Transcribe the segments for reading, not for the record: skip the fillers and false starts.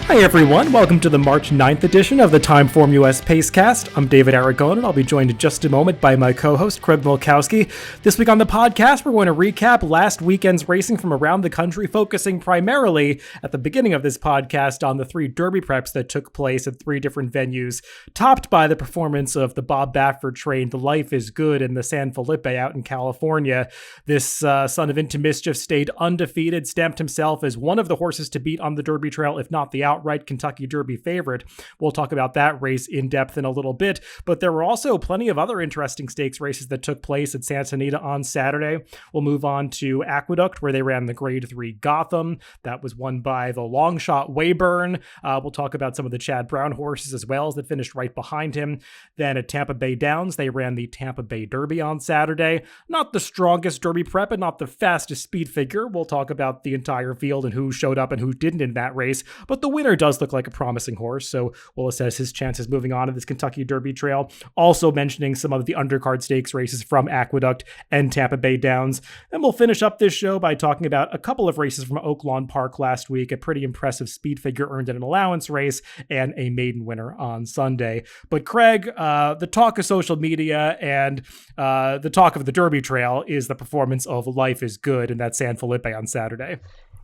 Hi everyone, welcome to the March 9th edition of the TimeformUS Pacecast. I'm David Aragon, and I'll be joined in just a moment by my co-host, Craig Milkowski. This week on the podcast, we're going to recap last weekend's racing from around the country, focusing primarily at the beginning of this podcast on the three Derby preps that took place at three different venues, topped by the performance of the Bob Baffert train, The Life is Good, in the San Felipe out in California. This son of Into Mischief stayed undefeated, stamped himself as one of the horses to beat on the Derby Trail, if not the outright Kentucky Derby favorite. We'll talk about that race in depth in a little bit, but there were also plenty of other interesting stakes races that took place at Santa Anita on Saturday. We'll move on to Aqueduct, where they ran the Grade 3 Gotham. That was won by the long shot Wayburn. We'll talk about some of the Chad Brown horses as well, as that finished right behind him. Then at Tampa Bay Downs, they ran the Tampa Bay Derby on Saturday. Not the strongest Derby prep and not the fastest speed figure. We'll talk about the entire field and who showed up and who didn't in that race, but the winner does look like a promising horse, so we'll assess his chances moving on to this Kentucky Derby Trail. Also mentioning some of the undercard stakes races from Aqueduct and Tampa Bay Downs. And we'll finish up this show by talking about a couple of races from Oaklawn Park last week, a pretty impressive speed figure earned in an allowance race, and a maiden winner on Sunday. But Craig, the talk of social media and the talk of the Derby Trail is the performance of Life is Good in that San Felipe on Saturday.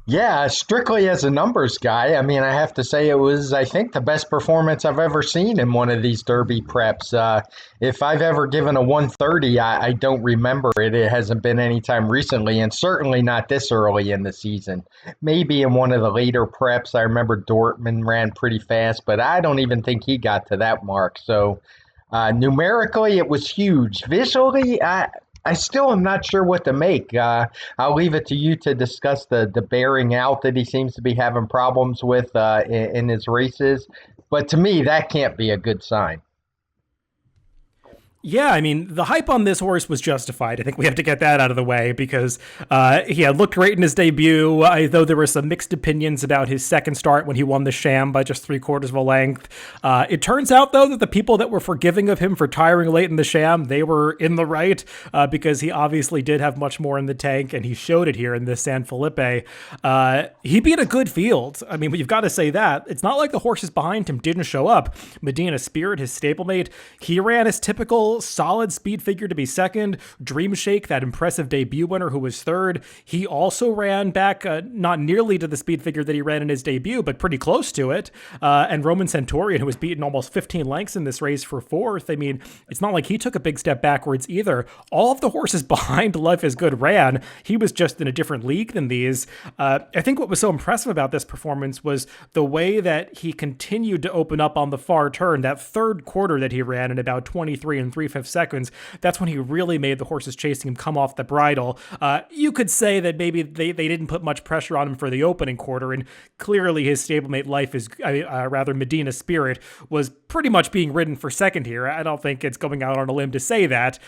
Yeah, strictly as a numbers guy, I mean, I have to say it was, I think, the best performance I've ever seen in one of these Derby preps. If I've ever given a 130, I don't remember it. It hasn't been any time recently, and certainly not this early in the season. Maybe in one of the later preps, I remember Dortmund ran pretty fast, but I don't even think he got to that mark. So numerically, it was huge. Visually, I still am not sure what to make. I'll leave it to you to discuss the bearing out that he seems to be having problems with in his races. But to me, that can't be a good sign. Yeah, I mean, the hype on this horse was justified. I think we have to get that out of the way because he had looked great in his debut, though there were some mixed opinions about his second start when he won the Sham by just 3/4 of a length. It turns out, though, that the people that were forgiving of him for tiring late in the Sham, they were in the right because he obviously did have much more in the tank, and he showed it here in this San Felipe. He beat a good field. I mean, you've got to say that. It's not like the horses behind him didn't show up. Medina Spirit, his stablemate, he ran his typical solid speed figure to be second. Dream Shake, that impressive debut winner who was third, he also ran back not nearly to the speed figure that he ran in his debut, but pretty close to it. And Roman Centurion, who was beaten almost 15 lengths in this race for fourth. I mean, it's not like he took a big step backwards either. All of the horses behind Life is Good ran. He was just in a different league than these. I think what was so impressive about this performance was the way that he continued to open up on the far turn. That third quarter that he ran in about 23 3/5 seconds, that's when he really made the horses chasing him come off the bridle. You could say that maybe they didn't put much pressure on him for the opening quarter, and clearly his stablemate Medina Spirit was pretty much being ridden for second here. I don't think it's going out on a limb to say that.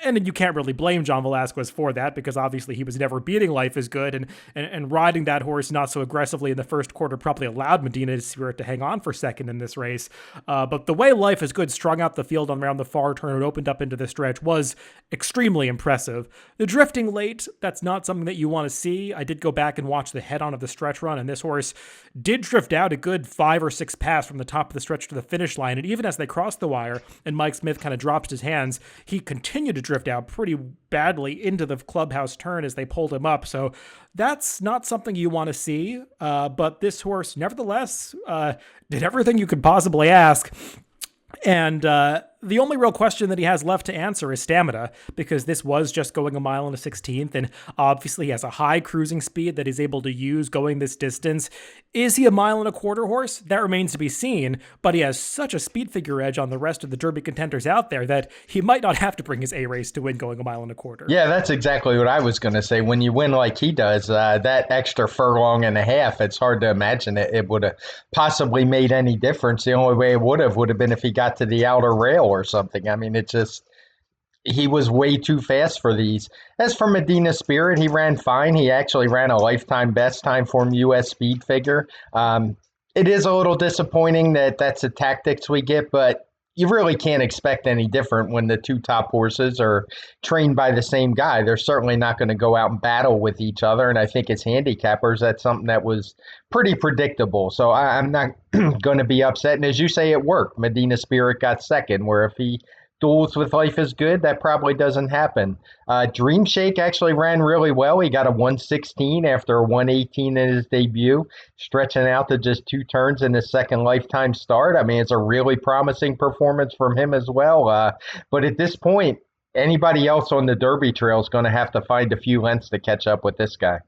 And you can't really blame John Velasquez for that because obviously he was never beating Life is Good, and riding that horse not so aggressively in the first quarter probably allowed Medina Spirit to hang on for second in this race. But the way Life is Good strung out the field around the far turn and opened up into the stretch was extremely impressive. The drifting late, that's not something that you want to see. I did go back and watch the head-on of the stretch run, and this horse did drift out a good 5 or 6 paths from the top of the stretch to the finish line, and even as they crossed the wire and Mike Smith kind of dropped his hands, he continued to drift out pretty badly into the clubhouse turn as they pulled him up. So that's not something you want to see, but this horse nevertheless did everything you could possibly ask. And the only real question that he has left to answer is stamina, because this was just going 1 mile and a 16th, and obviously he has a high cruising speed that he's able to use going this distance. Is he a 1.25 mile horse? That remains to be seen, but he has such a speed figure edge on the rest of the Derby contenders out there that he might not have to bring his A race to win going 1.25 miles. Yeah, that's exactly what I was going to say. When you win like he does, that extra furlong and a half, it's hard to imagine it would have possibly made any difference. The only way it would have been if he got to the outer rail or something. I mean, he was way too fast for these. As for Medina Spirit, he ran fine. He actually ran a lifetime best TimeformUS speed figure. It is a little disappointing that that's the tactics we get, but you really can't expect any different when the two top horses are trained by the same guy. They're certainly not going to go out and battle with each other. And I think as handicappers, that's something that was pretty predictable. So I'm not going to be upset. And as you say, it worked. Medina Spirit got second, where if he duels with Life is Good, that probably doesn't happen. Dream Shake actually ran really well. He got a 116 after a 118 in his debut, stretching out to just 2 turns in his second lifetime start. I mean, it's a really promising performance from him as well. But at this point, anybody else on the Derby trail is going to have to find a few lengths to catch up with this guy.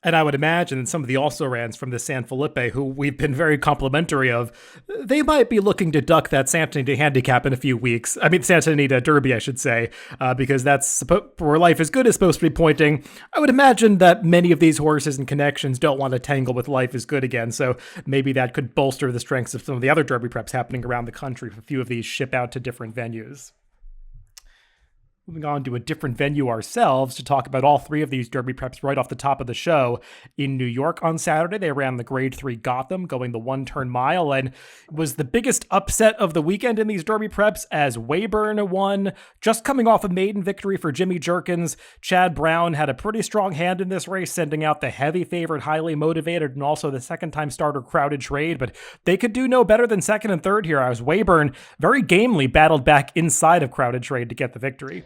And I would imagine that some of the also-rans from the San Felipe, who we've been very complimentary of, they might be looking to duck that Santa Anita handicap in a few weeks. I mean, Santa Anita Derby, I should say, because that's where Life is Good is supposed to be pointing. I would imagine that many of these horses and connections don't want to tangle with Life is Good again, so maybe that could bolster the strengths of some of the other Derby preps happening around the country if a few of these ship out to different venues. Moving on to a different venue ourselves to talk about all three of these Derby preps right off the top of the show. In New York on Saturday, they ran the Grade 3 Gotham, going the 1-turn mile, and was the biggest upset of the weekend in these Derby preps as Weyburn won. Just coming off a maiden victory for Jimmy Jerkins, Chad Brown had a pretty strong hand in this race, sending out the heavy favorite Highly Motivated and also the second-time starter Crowded Trade, but they could do no better than second and third here, as Weyburn very gamely battled back inside of Crowded Trade to get the victory.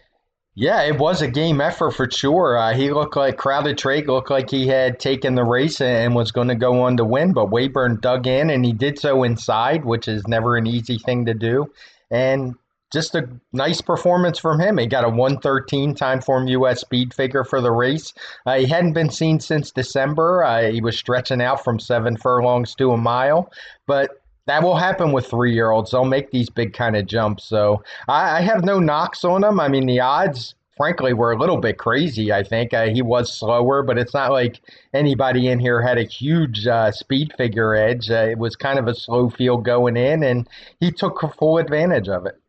Yeah, it was a game effort for sure. He looked like Crowded Trade looked like he had taken the race and was going to go on to win, but Weyburn dug in and he did so inside, which is never an easy thing to do. And just a nice performance from him. He got a 113 TimeformUS speed figure for the race. He hadn't been seen since December. He was stretching out from 7 furlongs to a mile, but that will happen with 3-year-olds. They'll make these big kind of jumps. So I have no knocks on him. I mean, the odds, frankly, were a little bit crazy, I think. He was slower, but it's not like anybody in here had a huge speed figure edge. It was kind of a slow field going in, and he took full advantage of it.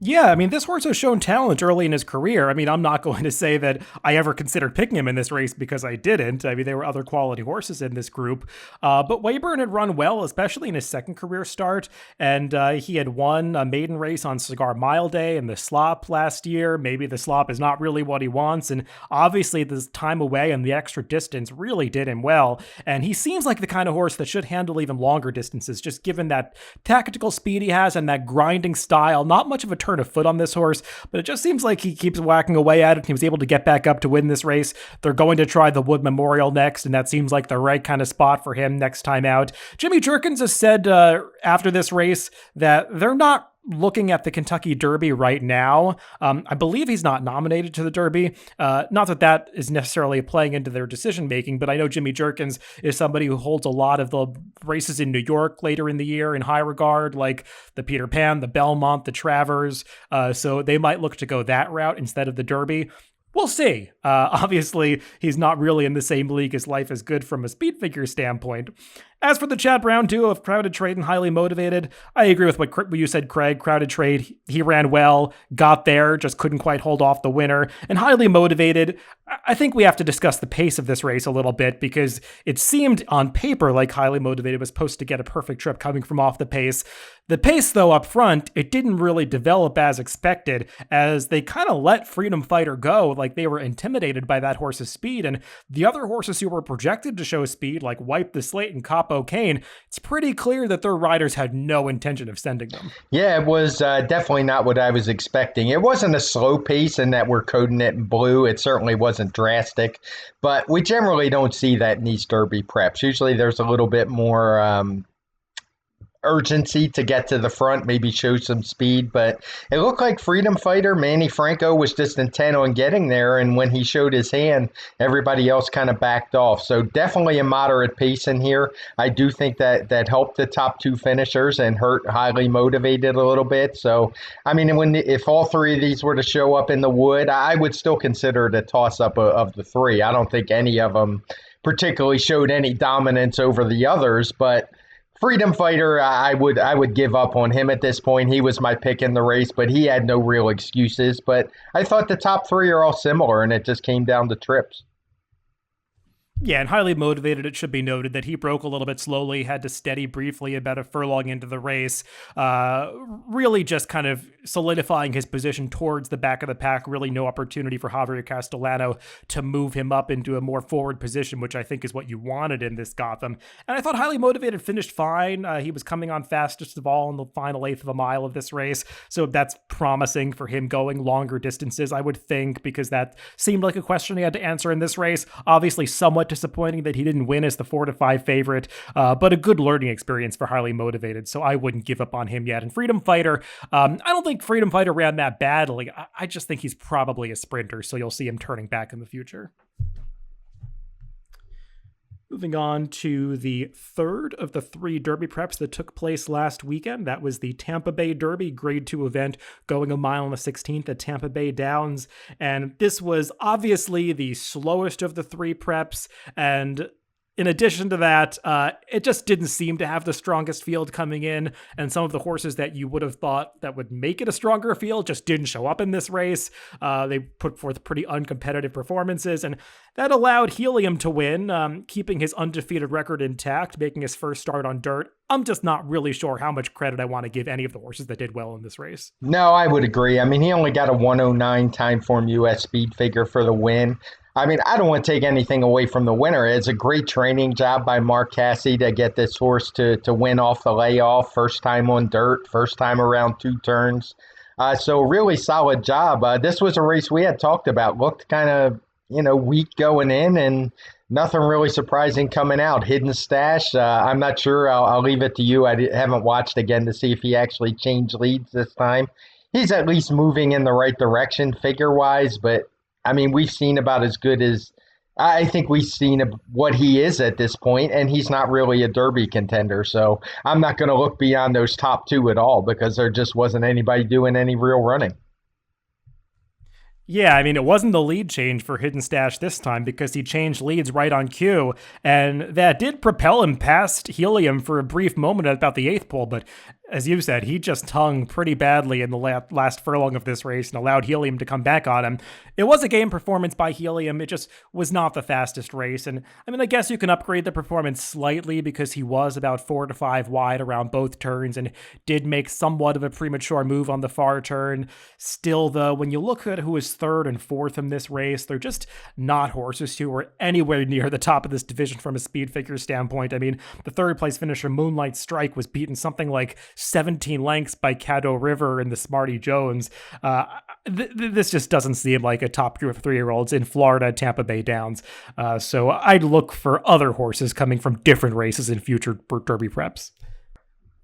Yeah, I mean, this horse has shown talent early in his career. I mean, I'm not going to say that I ever considered picking him in this race because I didn't. I mean, there were other quality horses in this group. But Weyburn had run well, especially in his second career start. And he had won a maiden race on Cigar Mile Day and the Slop last year. Maybe the Slop is not really what he wants. And obviously, this time away and the extra distance really did him well. And he seems like the kind of horse that should handle even longer distances, just given that tactical speed he has and that grinding style. Not much of a turn of foot on this horse, but it just seems like he keeps whacking away at it. He was able to get back up to win this race. They're going to try the Wood Memorial next, and that seems like the right kind of spot for him next time out. Jimmy Jerkins has said after this race that they're not looking at the Kentucky Derby right now. I believe he's not nominated to the Derby. Not that that is necessarily playing into their decision-making, but I know Jimmy Jerkins is somebody who holds a lot of the races in New York later in the year in high regard, like the Peter Pan, the Belmont, the Travers. So they might look to go that route instead of the Derby. We'll see. Obviously, he's not really in the same league as Life is Good from a speed figure standpoint. As for the Chad Brown duo of Crowded Trade and Highly Motivated, I agree with what you said, Craig. Crowded Trade, he ran well, got there, just couldn't quite hold off the winner. And Highly Motivated, I think we have to discuss the pace of this race a little bit because it seemed on paper like Highly Motivated was supposed to get a perfect trip coming from off the pace. The pace, though, up front, it didn't really develop as expected, as they kind of let Freedom Fighter go, like they were intimidated by that horse's speed, and the other horses who were projected to show speed, like Wipe the Slate and Cop O'Kane, it's pretty clear that their riders had no intention of sending them. Yeah, it was definitely not what I was expecting. It wasn't a slow pace in that we're coding it in blue. It certainly wasn't drastic, but we generally don't see that in these Derby preps. Usually there's a little bit more urgency to get to the front, maybe show some speed, but it looked like Freedom Fighter, Manny Franco, was just intent on getting there, and when he showed his hand, everybody else kind of backed off. So definitely a moderate pace in here. I do think that helped the top two finishers and hurt Highly Motivated a little bit. So, I mean, if all three of these were to show up in the Wood, I would still consider it a toss-up of the three. I don't think any of them particularly showed any dominance over the others, but Freedom Fighter, I would give up on him at this point. He was my pick in the race, but he had no real excuses. But I thought the top three are all similar, and it just came down to trips. Yeah, and highly motivated. It should be noted that he broke a little bit slowly, had to steady briefly about a furlong into the race, really just kind of solidifying his position towards the back of the pack. Really no opportunity for Javier Castellano to move him up into a more forward position, which I think is what you wanted in this Gotham. And I thought highly motivated finished fine. He was coming on fastest of all in the final eighth of a mile of this race, so that's promising for him going longer distances, I would think, because that seemed like a question he had to answer in this race. Obviously, somewhat disappointing that he didn't win as the 4-5 favorite, but a good learning experience for highly motivated, so I wouldn't give up on him yet. And Freedom Fighter, I don't think Freedom Fighter ran that badly. I just think he's probably a sprinter, so you'll see him turning back in the future. Moving on to the third of the three Derby preps that took place last weekend. That was the Tampa Bay Derby Grade 2 event, going a mile and a 16th at Tampa Bay Downs. And this was obviously the slowest of the three preps. And in addition to that, it just didn't seem to have the strongest field coming in, and some of the horses that you would have thought that would make it a stronger field just didn't show up in this race. They put forth pretty uncompetitive performances, and that allowed Helium to win, keeping his undefeated record intact, making his first start on dirt. I'm just not really sure how much credit I want to give any of the horses that did well in this race. No, I would agree. I mean, he only got a 109 Timeform US speed figure for the win. I mean, I don't want to take anything away from the winner. It's a great training job by Mark Casse to get this horse to win off the layoff, first time on dirt, first time around two turns. So really solid job. This was a race we had talked about, looked kind of, weak going in, and nothing really surprising coming out. Hidden Stash, I'm not sure. I'll leave it to you. Haven't watched again to see if he actually changed leads this time. He's at least moving in the right direction figure-wise, but I mean, we've seen about as good as I think we've seen what he is at this point, and he's not really a Derby contender. So I'm not going to look beyond those top two at all because there just wasn't anybody doing any real running. Yeah, I mean, it wasn't the lead change for Hidden Stash this time because he changed leads right on cue, and that did propel him past Helium for a brief moment at about the eighth pole, but as you said, he just hung pretty badly in the last furlong of this race and allowed Helium to come back on him. It was a game performance by Helium. It just was not the fastest race. And I mean, I guess you can upgrade the performance slightly because he was about 4-5 wide around both turns and did make somewhat of a premature move on the far turn. Still, though, when you look at who is third and fourth in this race, they're just not horses who were anywhere near the top of this division from a speed figure standpoint. I mean, the third place finisher, Moonlight Strike, was beaten something like 17 lengths by Caddo River and the Smarty Jones. This just doesn't seem like a top group of 3-year-olds in Florida, Tampa Bay Downs. So I'd look for other horses coming from different races in future Derby preps.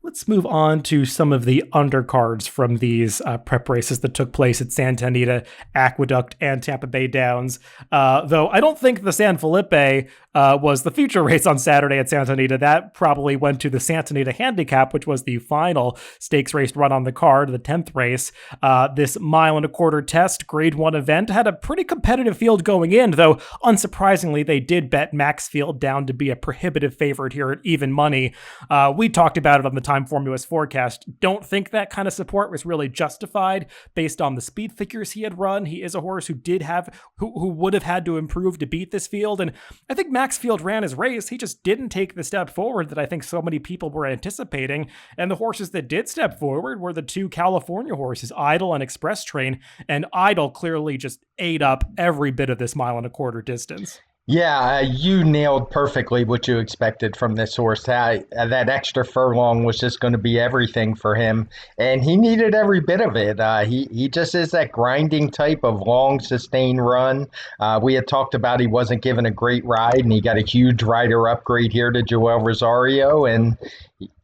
Let's move on to some of the undercards from these prep races that took place at Santa Anita, Aqueduct, and Tampa Bay Downs. Though I don't think the San Felipe was the feature race on Saturday at Santa Anita. That probably went to the Santa Anita Handicap, which was the final stakes race run on the card, the 10th race. This 1.25 mile test, grade 1 event, had a pretty competitive field going in, though unsurprisingly, they did bet Maxfield down to be a prohibitive favorite here at even money. We talked about it on the TimeformUS forecast. Don't think that kind of support was really justified based on the speed figures he had run. He is a horse who would have had to improve to beat this field, and I think Maxfield ran his race. He just didn't take the step forward that I think so many people were anticipating, and the horses that did step forward were the two California horses, Idol and Express Train, and Idol clearly just ate up every bit of this 1.25 mile distance. Yeah, you nailed perfectly what you expected from this horse. That extra furlong was just going to be everything for him, and he needed every bit of it. He just is that grinding type of long, sustained run. We had talked about he wasn't given a great ride, and he got a huge rider upgrade here to Joel Rosario, and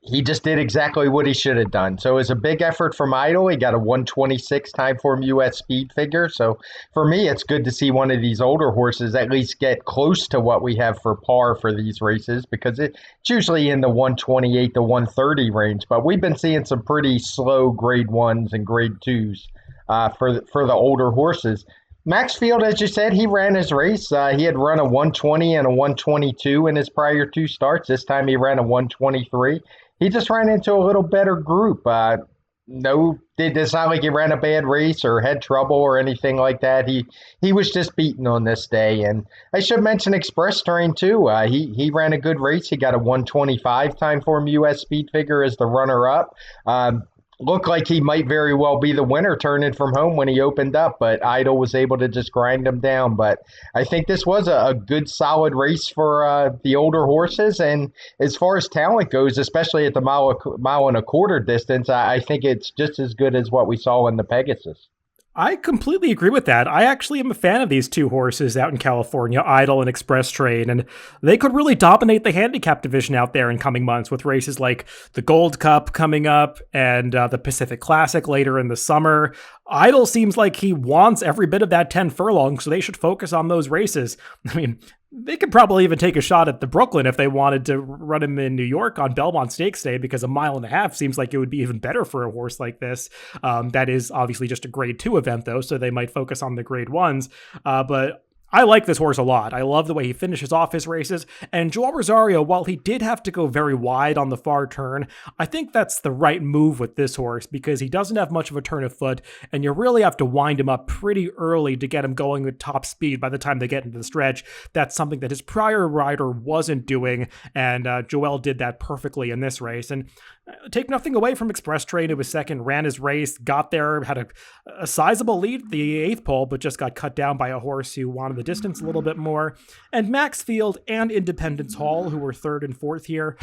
he just did exactly what he should have done. So it was a big effort from Idol. He got a 126 TimeformUS speed figure. So for me, it's good to see one of these older horses at least get close to what we have for par for these races, because it's usually in the 128 to 130 range. But we've been seeing some pretty slow grade 1s and grade 2s for the older horses. Maxfield, as you said, he ran his race. He had run a 120 and a 122 in his prior two starts. This time he ran a 123. He just ran into a little better group. No, it's not like he ran a bad race or had trouble or anything like that. He was just beaten on this day. And I should mention Express Train too. He ran a good race. He got a 125 time form US speed figure as the runner up. Looked like he might very well be the winner turning from home when he opened up, but Idle was able to just grind him down. But I think this was a good, solid race for the older horses. And as far as talent goes, especially at the mile and a quarter distance, I think it's just as good as what we saw in the Pegasus. I completely agree with that. I actually am a fan of these two horses out in California, Idle and Express Train, and they could really dominate the handicap division out there in coming months with races like the Gold Cup coming up and the Pacific Classic later in the summer. Idle seems like he wants every bit of that 10 furlong, so they should focus on those races. I mean, they could probably even take a shot at the Brooklyn if they wanted to run him in New York on Belmont Stakes Day, because a mile and a half seems like it would be even better for a horse like this. That is obviously just a grade 2 event, though, so they might focus on the grade 1s. But I like this horse a lot. I love the way he finishes off his races. And Joel Rosario, while he did have to go very wide on the far turn, I think that's the right move with this horse because he doesn't have much of a turn of foot, and you really have to wind him up pretty early to get him going with top speed by the time they get into the stretch. That's something that his prior rider wasn't doing, and Joel did that perfectly in this race. And take nothing away from Express Train, who was second, ran his race, got there, had a sizable lead at the eighth pole, but just got cut down by a horse who wanted the distance a little bit more. And Maxfield and Independence Hall, who were third and fourth here,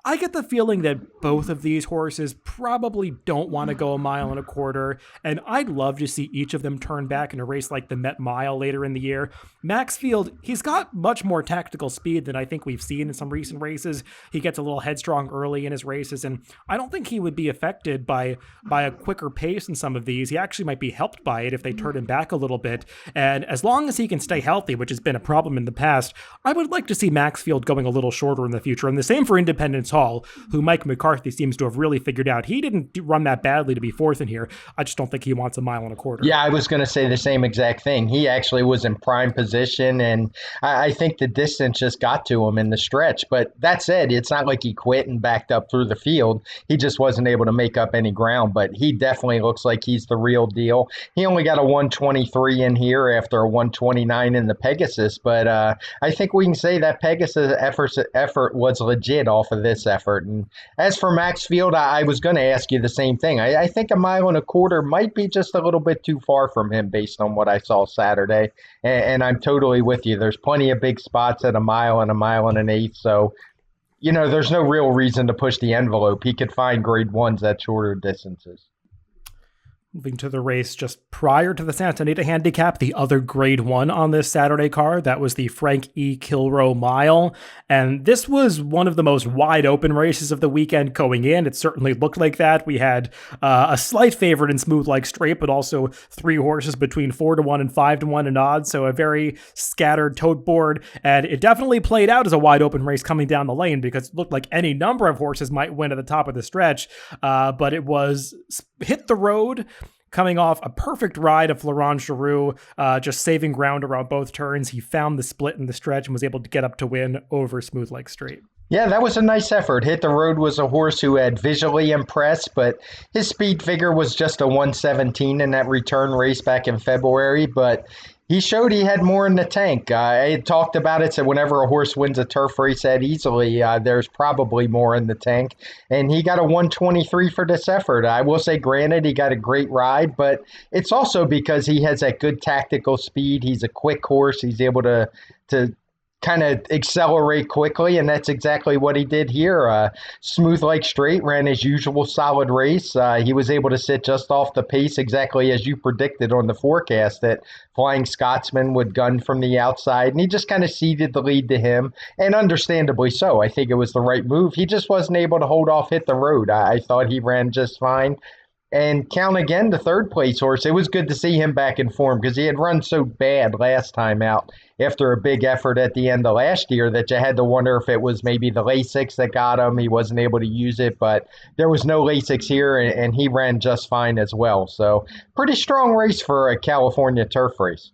I get the feeling that both of these horses probably don't want to go a mile and a quarter, and I'd love to see each of them turn back in a race like the Met Mile later in the year. Maxfield, he's got much more tactical speed than I think we've seen in some recent races. He gets a little headstrong early in his races, and I don't think he would be affected by a quicker pace in some of these. He actually might be helped by it if they turn him back a little bit, and as long as he can stay healthy, which has been a problem in the past, I would like to see Maxfield going a little shorter in the future, and the same for Independence Hall, who Mike McCarthy seems to have really figured out. He didn't run that badly to be fourth in here. I just don't think he wants a mile and a quarter. Yeah, I was going to say the same exact thing. He actually was in prime position, and I think the distance just got to him in the stretch. But that said, it's not like he quit and backed up through the field. He just wasn't able to make up any ground, but he definitely looks like he's the real deal. He only got a 123 in here after a 129 in the Pegasus, but I think we can say that Pegasus effort was legit off of this effort. And as for Maxfield, I was going to ask you the same thing. I think a mile and a quarter might be just a little bit too far from him based on what I saw Saturday. And I'm totally with you. There's plenty of big spots at a mile and an eighth. So, there's no real reason to push the envelope. He could find grade 1s at shorter distances. Moving to the race just prior to the Santa Anita Handicap, the other grade 1 on this Saturday card, that was the Frank E. Kilroe Mile. And this was one of the most wide open races of the weekend going in. It certainly looked like that. We had a slight favorite in Smooth Like Straight, but also three horses between 4-1 and 5-1 in odds. So a very scattered tote board. And it definitely played out as a wide open race coming down the lane because it looked like any number of horses might win at the top of the stretch. But it was hit the road, coming off a perfect ride of Florent Giroux, just saving ground around both turns. He found the split in the stretch and was able to get up to win over Smooth Like Straight. Yeah, that was a nice effort. Hit the Road was a horse who had visually impressed, but his speed figure was just a 117 in that return race back in February. But he showed he had more in the tank. I had talked about it, so whenever a horse wins a turf race that easily, there's probably more in the tank. And he got a 123 for this effort. I will say, granted, he got a great ride, but it's also because he has that good tactical speed. He's a quick horse. He's able to kind of accelerate quickly, and that's exactly what he did here. Smooth Like Straight ran his usual solid race. He was able to sit just off the pace exactly as you predicted on the forecast that Flying Scotsman would gun from the outside, and he just kind of ceded the lead to him, and understandably so. I think it was the right move. He just wasn't able to hold off Hit the Road. I thought he ran just fine. And count again, the third place horse. It was good to see him back in form because he had run so bad last time out after a big effort at the end of last year that you had to wonder if it was maybe the Lasix that got him. He wasn't able to use it, but there was no Lasix here, and he ran just fine as well. So pretty strong race for a California turf race.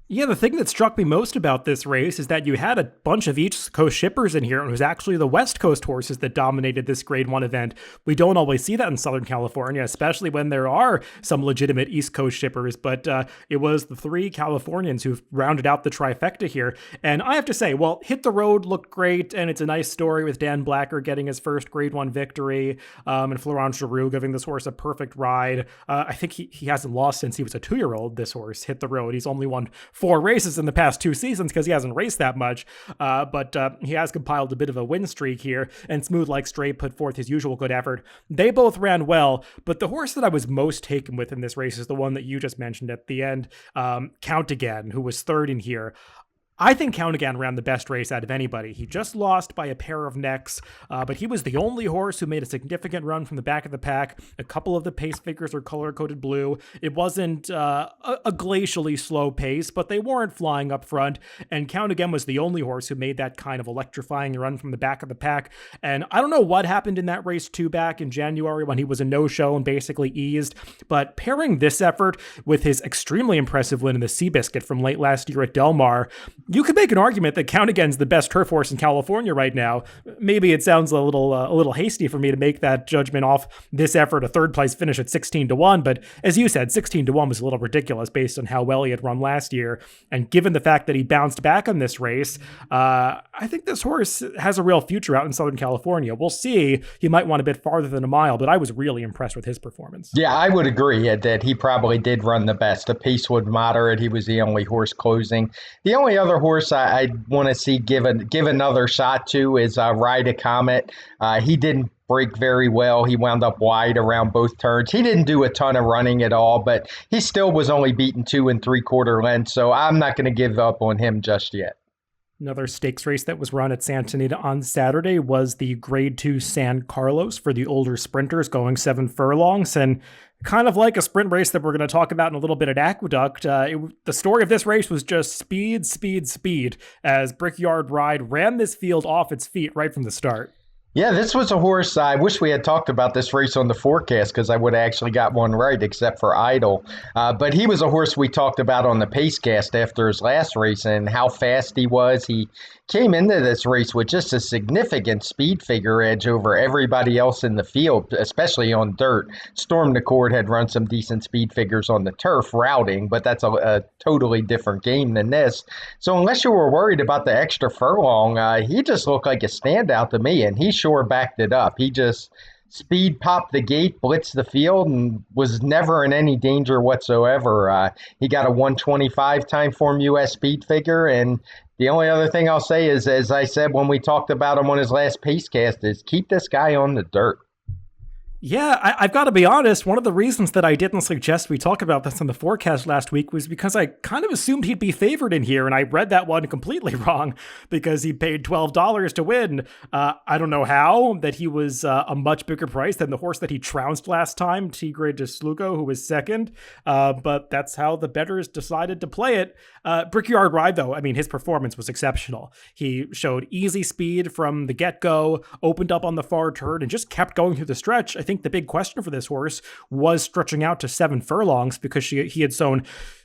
Yeah, the thing that struck me most about this race is that you had a bunch of East Coast shippers in here, and it was actually the West Coast horses that dominated this Grade 1 event. We don't always see that in Southern California, especially when there are some legitimate East Coast shippers, but it was the three Californians who've rounded out the trifecta here. And I have to say, well, Hit the Road looked great, and it's a nice story with Dan Blacker getting his first Grade 1 victory, and Florent Giroux giving this horse a perfect ride. I think he hasn't lost since he was a 2-year-old, this horse, Hit the Road. He's only won 4 races in the past 2 seasons because he hasn't raced that much, but he has compiled a bit of a win streak here, and Smooth Like Stray put forth his usual good effort. They both ran well, but the horse that I was most taken with in this race is the one that you just mentioned at the end, Count Again, who was third in here. I think Count Again ran the best race out of anybody. He just lost by a pair of necks, but he was the only horse who made a significant run from the back of the pack. A couple of the pace figures are color-coded blue. It wasn't a glacially slow pace, but they weren't flying up front, and Count Again was the only horse who made that kind of electrifying run from the back of the pack. And I don't know what happened in that race 2 back in January when he was a no-show and basically eased, but pairing this effort with his extremely impressive win in the Seabiscuit from late last year at Del Mar, you could make an argument that Count Again's the best turf horse in California right now. Maybe it sounds a little hasty for me to make that judgment off this effort, a third place finish at 16-1, but as you said, 16-1 was a little ridiculous based on how well he had run last year. And given the fact that he bounced back on this race, I think this horse has a real future out in Southern California. We'll see. He might want a bit farther than a mile, but I was really impressed with his performance. Yeah, I would agree that he probably did run the best. The pace was moderate. He was the only horse closing. The only other horse I want to see give another shot to is Ride a Comet. He didn't break very well. He wound up wide around both turns. He didn't do a ton of running at all, but he still was only beaten 2 3/4 lengths, so I'm not going to give up on him just yet. Another stakes race that was run at Santa Anita on Saturday was the Grade 2 San Carlos for the older sprinters going 7 furlongs. And kind of like a sprint race that we're going to talk about in a little bit at Aqueduct, the story of this race was just speed, speed, speed, as Brickyard Ride ran this field off its feet right from the start. Yeah, this was a horse. I wish we had talked about this race on the forecast because I would have actually got one right, except for Idle. But he was a horse we talked about on the Pacecast after his last race and how fast he was. He came into this race with just a significant speed figure edge over everybody else in the field, especially on dirt. Storm McCord had run some decent speed figures on the turf routing, but that's a totally different game than this. So unless you were worried about the extra furlong, he just looked like a standout to me, and he sure backed it up. He just speed popped the gate, blitzed the field, and was never in any danger whatsoever. He got a 125 TimeformUS speed figure, and the only other thing I'll say is, as I said when we talked about him on his last Pacecast, is keep this guy on the dirt. Yeah, I've got to be honest, one of the reasons that I didn't suggest we talk about this on the forecast last week was because I kind of assumed he'd be favored in here, and I read that one completely wrong because he paid $12 to win. I don't know how, that he was a much bigger price than the horse that he trounced last time, Tigre de Slugo, who was second, but that's how the bettors decided to play it. Brickyard Ride, though, I mean, his performance was exceptional. He showed easy speed from the get-go, opened up on the far turn, and just kept going through the stretch. I think the big question for this horse was stretching out to 7 furlongs because he had shown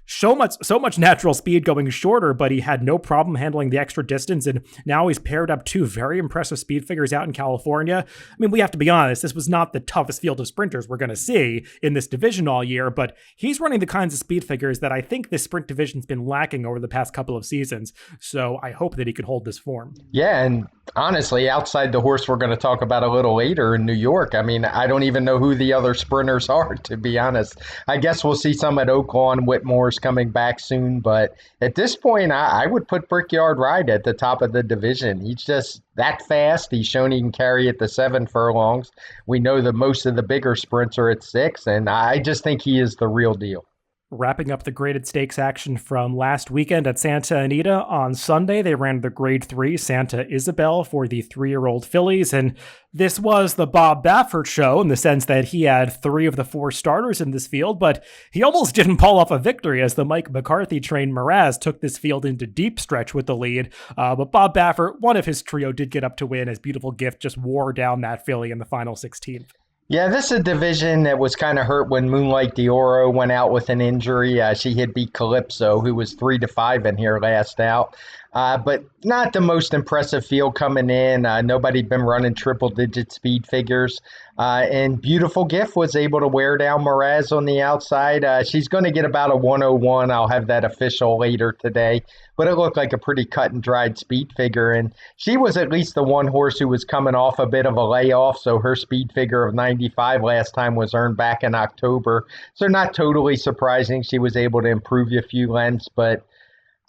so much natural speed going shorter, but he had no problem handling the extra distance, and now he's paired up 2 very impressive speed figures out in California. I mean, we have to be honest, this was not the toughest field of sprinters we're going to see in this division all year, but he's running the kinds of speed figures that I think this sprint division's been lacking over the past couple of seasons, so I hope that he can hold this form. Yeah, and honestly, outside the horse we're going to talk about a little later in New York, I mean, I don't even know who the other sprinters are, to be honest. I guess we'll see some at Oaklawn. Whitmore's coming back soon, but at this point, I would put Brickyard Ride at the top of the division. He's just that fast. He's shown he can carry it to 7 furlongs. We know that most of the bigger sprints are at 6, and I just think he is the real deal. Wrapping up the graded stakes action from last weekend at Santa Anita on Sunday, they ran the Grade 3 Santa Isabel for the 3-year-old fillies, and this was the Bob Baffert show in the sense that he had 3 of the 4 starters in this field, but he almost didn't pull off a victory as the Mike McCarthy-trained Mraz took this field into deep stretch with the lead, but Bob Baffert, one of his trio, did get up to win as Beautiful Gift just wore down that filly in the final 16th. Yeah, this is a division that was kind of hurt when Moonlight Dioro went out with an injury. She had beat Calypso, who was 3-5 in here last out. But not the most impressive field coming in. Nobody'd been running triple digit speed figures. And Beautiful Gift was able to wear down Mraz on the outside. She's going to get about a 101. I'll have that official later today. But it looked like a pretty cut and dried speed figure. And she was at least the one horse who was coming off a bit of a layoff. So her speed figure of 95 last time was earned back in October. So not totally surprising. She was able to improve a few lengths. But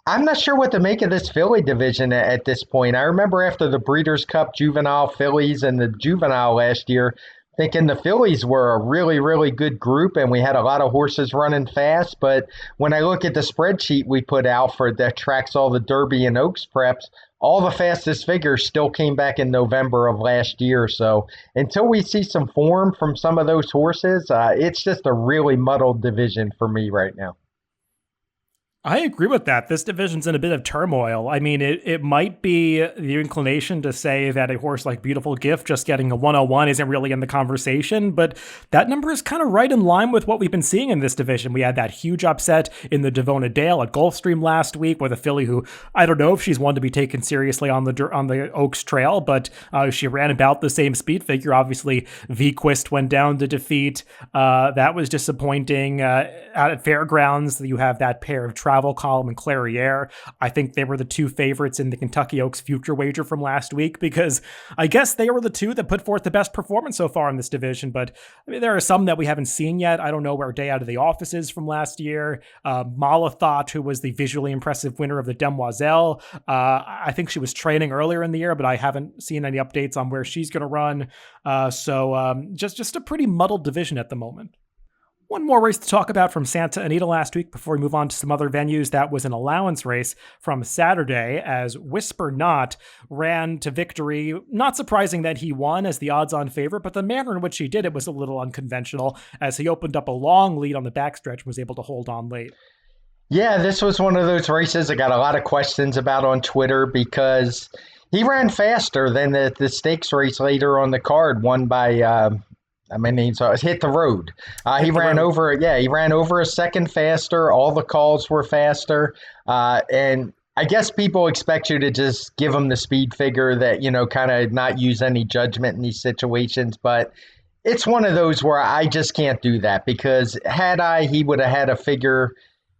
I'm not sure what to make of this filly division at this point. I remember after the Breeders' Cup juvenile fillies and the juvenile last year, thinking the fillies were a really, really good group and we had a lot of horses running fast. But when I look at the spreadsheet we put out for that tracks all the Derby and Oaks preps, all the fastest figures still came back in November of last year. So until we see some form from some of those horses, it's just a really muddled division for me right now. I agree with that. This division's in a bit of turmoil. I mean, it might be the inclination to say that a horse like Beautiful Gift just getting a 101 isn't really in the conversation, but that number is kind of right in line with what we've been seeing in this division. We had that huge upset in the Devona Dale at Gulfstream last week with a filly who, I don't know if she's one to be taken seriously on the Oaks Trail, but she ran about the same speed figure. Obviously, V-Quist went down to defeat. That was disappointing. Out at Fairgrounds, you have that pair of Travel Column and Clairiere. I think they were the two favorites in the Kentucky Oaks future wager from last week because I guess they were the two that put forth the best performance so far in this division. But I mean, there are some that we haven't seen yet. I don't know where Day Out of the Office is from last year. Malathot, who was the visually impressive winner of the Demoiselle. I think she was training earlier in the year, but I haven't seen any updates on where she's going to run. Just a pretty muddled division at the moment. One more race to talk about from Santa Anita last week before we move on to some other venues. That was an allowance race from Saturday as Whisper Not ran to victory. Not surprising that he won as the odds-on favorite, but the manner in which he did it was a little unconventional as he opened up a long lead on the backstretch and was able to hold on late. Yeah, this was one of those races I got a lot of questions about on Twitter because he ran faster than the stakes race later on the card, won by so it Hit the Road. He ran over, yeah, he ran over a second faster. All the calls were faster, and I guess people expect you to just give them the speed figure that kind of not use any judgment in these situations, but it's one of those where I just can't do that because he would have had a figure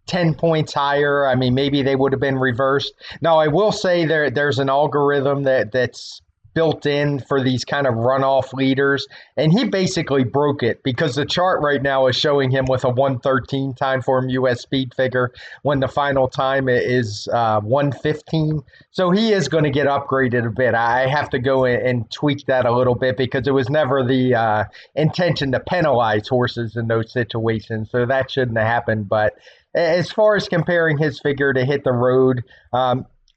10 points higher. I mean, maybe they would have been reversed. Now, I will say there's an algorithm that's built in for these kind of runoff leaders, and he basically broke it because the chart right now is showing him with a 113 TimeformUS speed figure when the final time is 115. So he is going to get upgraded a bit. I have to go and tweak that a little bit because it was never the intention to penalize horses in those situations. So that shouldn't have happened. But as far as comparing his figure to Hit the Road,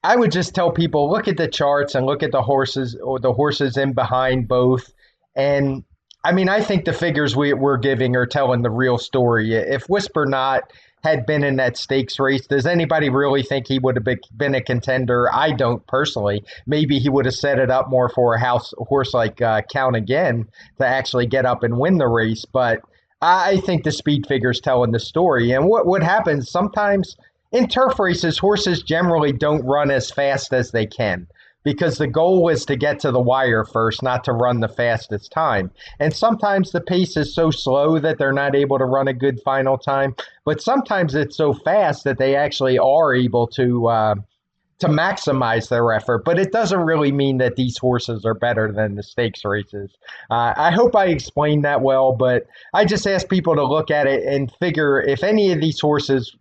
I would just tell people, look at the charts and look at the horses or the horses in behind both. And I mean, I think the figures we're giving are telling the real story. If Whisper Not had been in that stakes race, does anybody really think he would have been a contender? I don't personally. Maybe he would have set it up more for a horse like Count Again to actually get up and win the race. But I think the speed figure's telling the story. And what happens sometimes in turf races, horses generally don't run as fast as they can because the goal is to get to the wire first, not to run the fastest time. And sometimes the pace is so slow that they're not able to run a good final time, but sometimes it's so fast that they actually are able to maximize their effort. But it doesn't really mean that these horses are better than the stakes races. I hope I explained that well, but I just ask people to look at it and figure if any of these horses,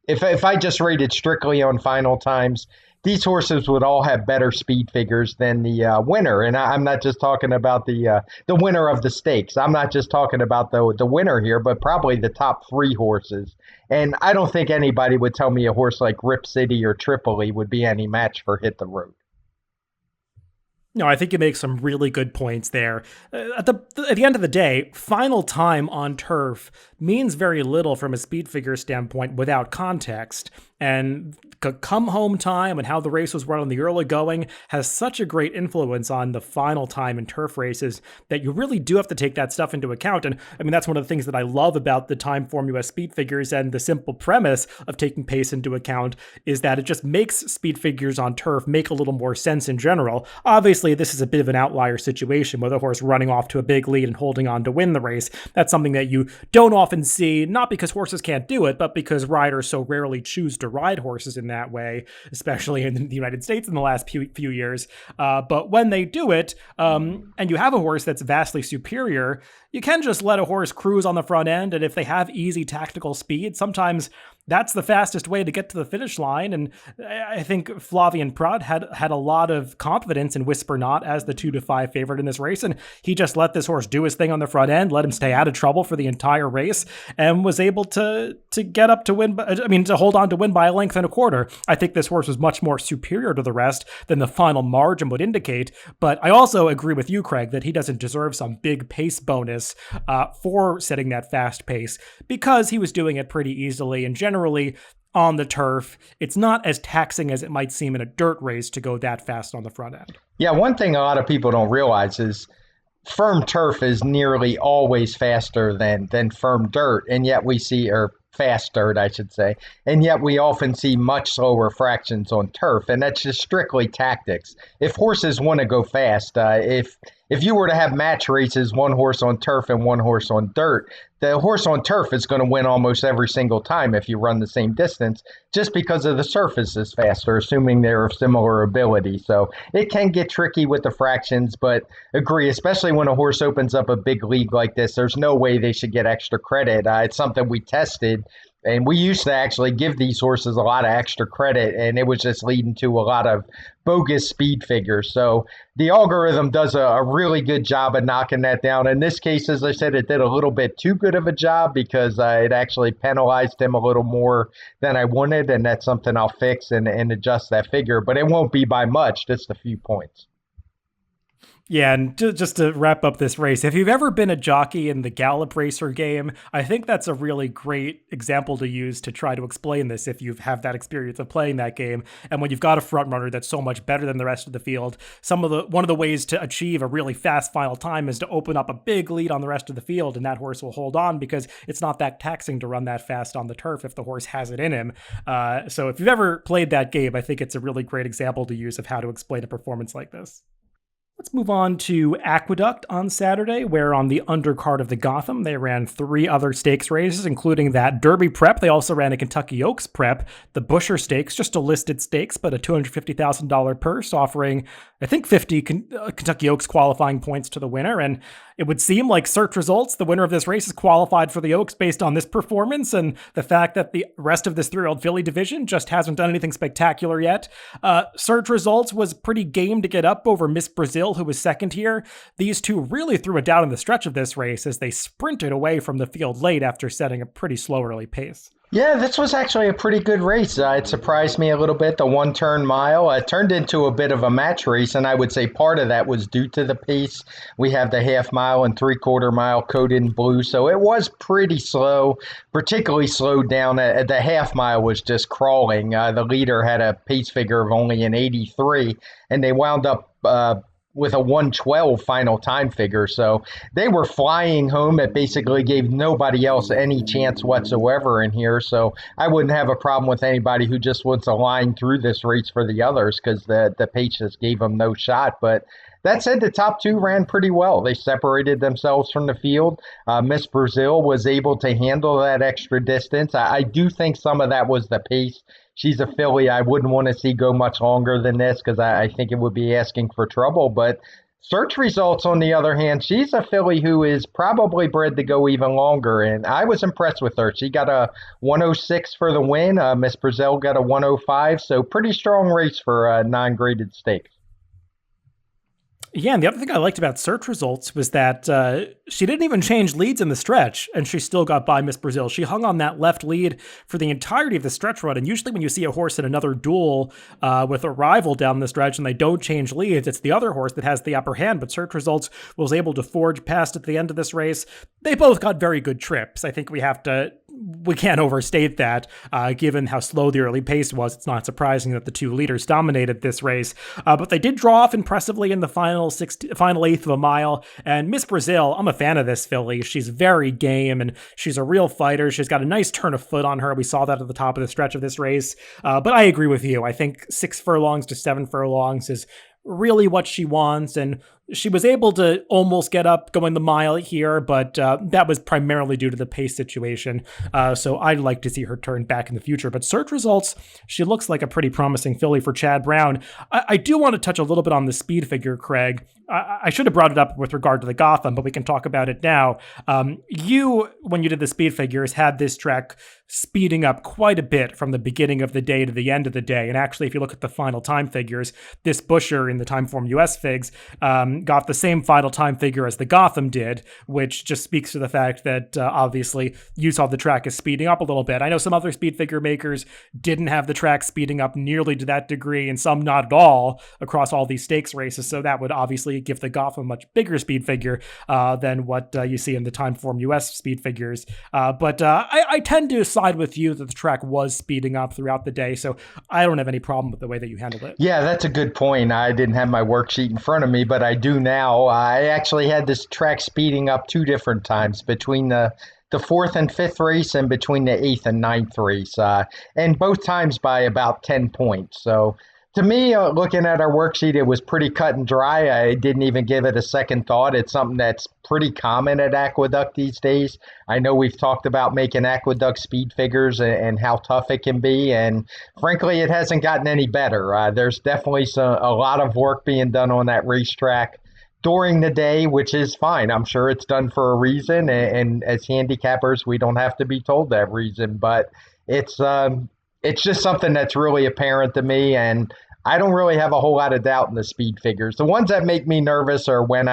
if I just rated strictly on final times, these horses would all have better speed figures than the winner. And I'm not just talking about the winner of the stakes. I'm not just talking about the winner here, but probably the top three horses. And I don't think anybody would tell me a horse like Rip City or Tripoli would be any match for Hit the Road. No, I think you make some really good points there. At the end of the day, final time on turf means very little from a speed figure standpoint without context. And come home time and how the race was run on the early going has such a great influence on the final time in turf races that you really do have to take that stuff into account. And I mean, that's one of the things that I love about the TimeformUS speed figures, and the simple premise of taking pace into account is that it just makes speed figures on turf make a little more sense in general. Obviously, this is a bit of an outlier situation with a horse running off to a big lead and holding on to win the race. That's something that you don't often see, not because horses can't do it, but because riders so rarely choose to ride horses in that way, especially in the United States in the last few years. But when they do it, and you have a horse that's vastly superior, you can just let a horse cruise on the front end, and if they have easy tactical speed, sometimes that's the fastest way to get to the finish line. And I think Flavien Prat had a lot of confidence in Whisper Not as the 2-5 favorite in this race, and he just let this horse do his thing on the front end, let him stay out of trouble for the entire race, and was able to get up to win. To hold on to win by a length and a quarter. I think this horse was much more superior to the rest than the final margin would indicate. But I also agree with you, Craig, that he doesn't deserve some big pace bonus for setting that fast pace, because he was doing it pretty easily, and generally on the turf, it's not as taxing as it might seem in a dirt race to go that fast on the front end. Yeah, one thing a lot of people don't realize is firm turf is nearly always faster than firm dirt, and yet we see, or fast dirt, I should say, and yet we often see much slower fractions on turf, and that's just strictly tactics. If horses want to go fast, if you were to have match races, one horse on turf and one horse on dirt, the horse on turf is going to win almost every single time if you run the same distance, just because of the surface is faster, assuming they're of similar ability. So it can get tricky with the fractions, but agree, especially when a horse opens up a big lead like this, there's no way they should get extra credit. It's something we tested. And we used to actually give these horses a lot of extra credit, and it was just leading to a lot of bogus speed figures. So the algorithm does a really good job of knocking that down. In this case, as I said, it did a little bit too good of a job, because it actually penalized him a little more than I wanted, and that's something I'll fix and adjust that figure. But it won't be by much, just a few points. Yeah, and just to wrap up this race, if you've ever been a jockey in the Gallop Racer game, I think that's a really great example to use to try to explain this if you have that experience of playing that game. And when you've got a front runner that's so much better than the rest of the field, one of the ways to achieve a really fast final time is to open up a big lead on the rest of the field, and that horse will hold on because it's not that taxing to run that fast on the turf if the horse has it in him. So if you've ever played that game, I think it's a really great example to use of how to explain a performance like this. Let's move on to Aqueduct on Saturday, where on the undercard of the Gotham, they ran 3 other stakes races, including that Derby Prep. They also ran a Kentucky Oaks Prep, the Busher Stakes, just a listed stakes, but a $250,000 purse offering, I think, 50 Kentucky Oaks qualifying points to the winner. And it would seem like Search Results, the winner of this race, is qualified for the Oaks based on this performance and the fact that the rest of this 3-year-old filly division just hasn't done anything spectacular yet. Search Results was pretty game to get up over Miss Brazil, who was second here. These two really threw it down in the stretch of this race as they sprinted away from the field late after setting a pretty slow early pace. Yeah, this was actually a pretty good race. It surprised me a little bit, the one-turn mile. It turned into a bit of a match race, and I would say part of that was due to the pace. We have the half-mile and three-quarter-mile coded in blue, so it was pretty slow, particularly slowed down. The half-mile was just crawling. The leader had a pace figure of only an 83, and they wound up with a 112 final time figure. So they were flying home. It basically gave nobody else any chance whatsoever in here. So I wouldn't have a problem with anybody who just wants to line through this race for the others, because the pace just gave them no shot. But that said, the top 2 ran pretty well. They separated themselves from the field. Miss Brazil was able to handle that extra distance. I do think some of that was the pace. She's a filly I wouldn't want to see go much longer than this, because I think it would be asking for trouble. But Search Results, on the other hand, she's a filly who is probably bred to go even longer, and I was impressed with her. She got a 106 for the win. Miss Brazil got a 105, so pretty strong race for a non-graded stakes. Yeah, and the other thing I liked about Search Results was that she didn't even change leads in the stretch, and she still got by Miss Brazil. She hung on that left lead for the entirety of the stretch run, and usually when you see a horse in another duel with a rival down the stretch and they don't change leads, it's the other horse that has the upper hand, but Search Results was able to forge past at the end of this race. They both got very good trips. I think we have to we can't overstate that. Given how slow the early pace was, it's not surprising that the two leaders dominated this race. But they did draw off impressively in the final eighth of a mile. And Miss Brazil, I'm a fan of this filly. She's very game, and she's a real fighter. She's got a nice turn of foot on her. We saw that at the top of the stretch of this race. But I agree with you. I think 6 furlongs to 7 furlongs is really what she wants, and she was able to almost get up going the mile here, but that was primarily due to the pace situation. So I'd like to see her turn back in the future. But search results, she looks like a pretty promising filly for Chad Brown. I do want to touch a little bit on the speed figure, Craig. I should have brought it up with regard to the Gotham, but we can talk about it now. You, when you did the speed figures, had this track speeding up quite a bit from the beginning of the day to the end of the day. And actually, if you look at the final time figures, this Busher in the TimeformUS figs got the same final time figure as the Gotham did, which just speaks to the fact that obviously you saw the track is speeding up a little bit. I know some other speed figure makers didn't have the track speeding up nearly to that degree, and some not at all across all these stakes races. So that would obviously give the Gotham a much bigger speed figure than what you see in the TimeformUS speed figures. But I tend to side with you that the track was speeding up throughout the day, so I don't have any problem with the way that you handled it. Yeah, that's a good point. I didn't have my worksheet in front of me, but I do now. I actually had this track speeding up 2 different times between the 4th and 5th race and between the 8th and 9th race, and both times by about 10 points. So to me, looking at our worksheet, it was pretty cut and dry. I didn't even give it a second thought. It's something that's pretty common at Aqueduct these days. I know we've talked about making Aqueduct speed figures and how tough it can be, and frankly, it hasn't gotten any better. There's definitely a lot of work being done on that racetrack during the day, which is fine. I'm sure it's done for a reason, and as handicappers, we don't have to be told that reason, but it's just something that's really apparent to me, and I don't really have a whole lot of doubt in the speed figures. The ones that make me nervous are when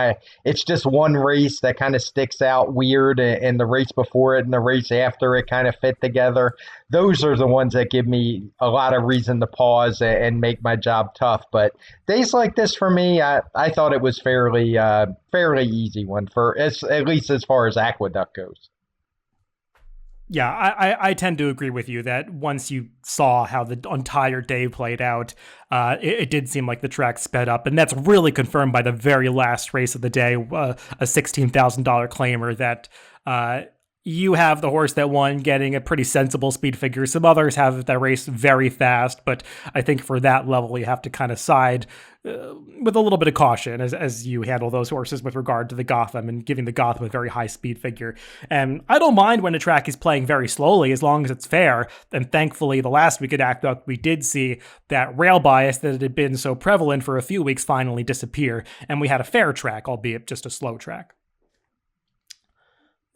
it's just one race that kind of sticks out weird, and the race before it and the race after it kind of fit together. Those are the ones that give me a lot of reason to pause and make my job tough. But days like this for me, I thought it was fairly easy one for at least as far as Aqueduct goes. Yeah, I tend to agree with you that once you saw how the entire day played out, it did seem like the track sped up. And that's really confirmed by the very last race of the day, a $16,000 claimer that you have the horse that won getting a pretty sensible speed figure. Some others have that race very fast, but I think for that level, you have to kind of side with a little bit of caution as you handle those horses with regard to the Gotham and giving the Gotham a very high speed figure. And I don't mind when a track is playing very slowly as long as it's fair. And thankfully, the last week at Aqueduct, we did see that rail bias that had been so prevalent for a few weeks finally disappear. And we had a fair track, albeit just a slow track.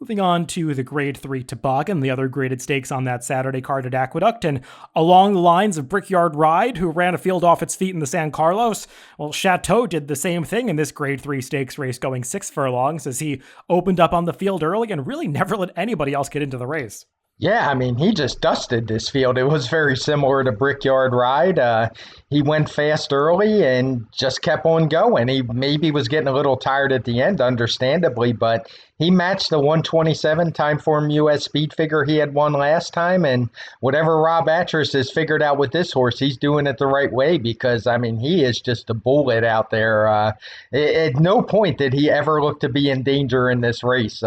Moving on to the Grade 3 Toboggan, the other graded stakes on that Saturday card at Aqueduct, and along the lines of Brickyard Ride, who ran a field off its feet in the San Carlos, well, Chateau did the same thing in this Grade 3 stakes race going 6 furlongs as he opened up on the field early and really never let anybody else get into the race. Yeah, I mean, he just dusted this field. It was very similar to Brickyard Ride. He went fast early and just kept on going. He maybe was getting a little tired at the end, understandably, but he matched the 127 TimeformUS speed figure he had won last time. And whatever Rob Atras has figured out with this horse, he's doing it the right way because, I mean, he is just a bullet out there. At no point did he ever look to be in danger in this race.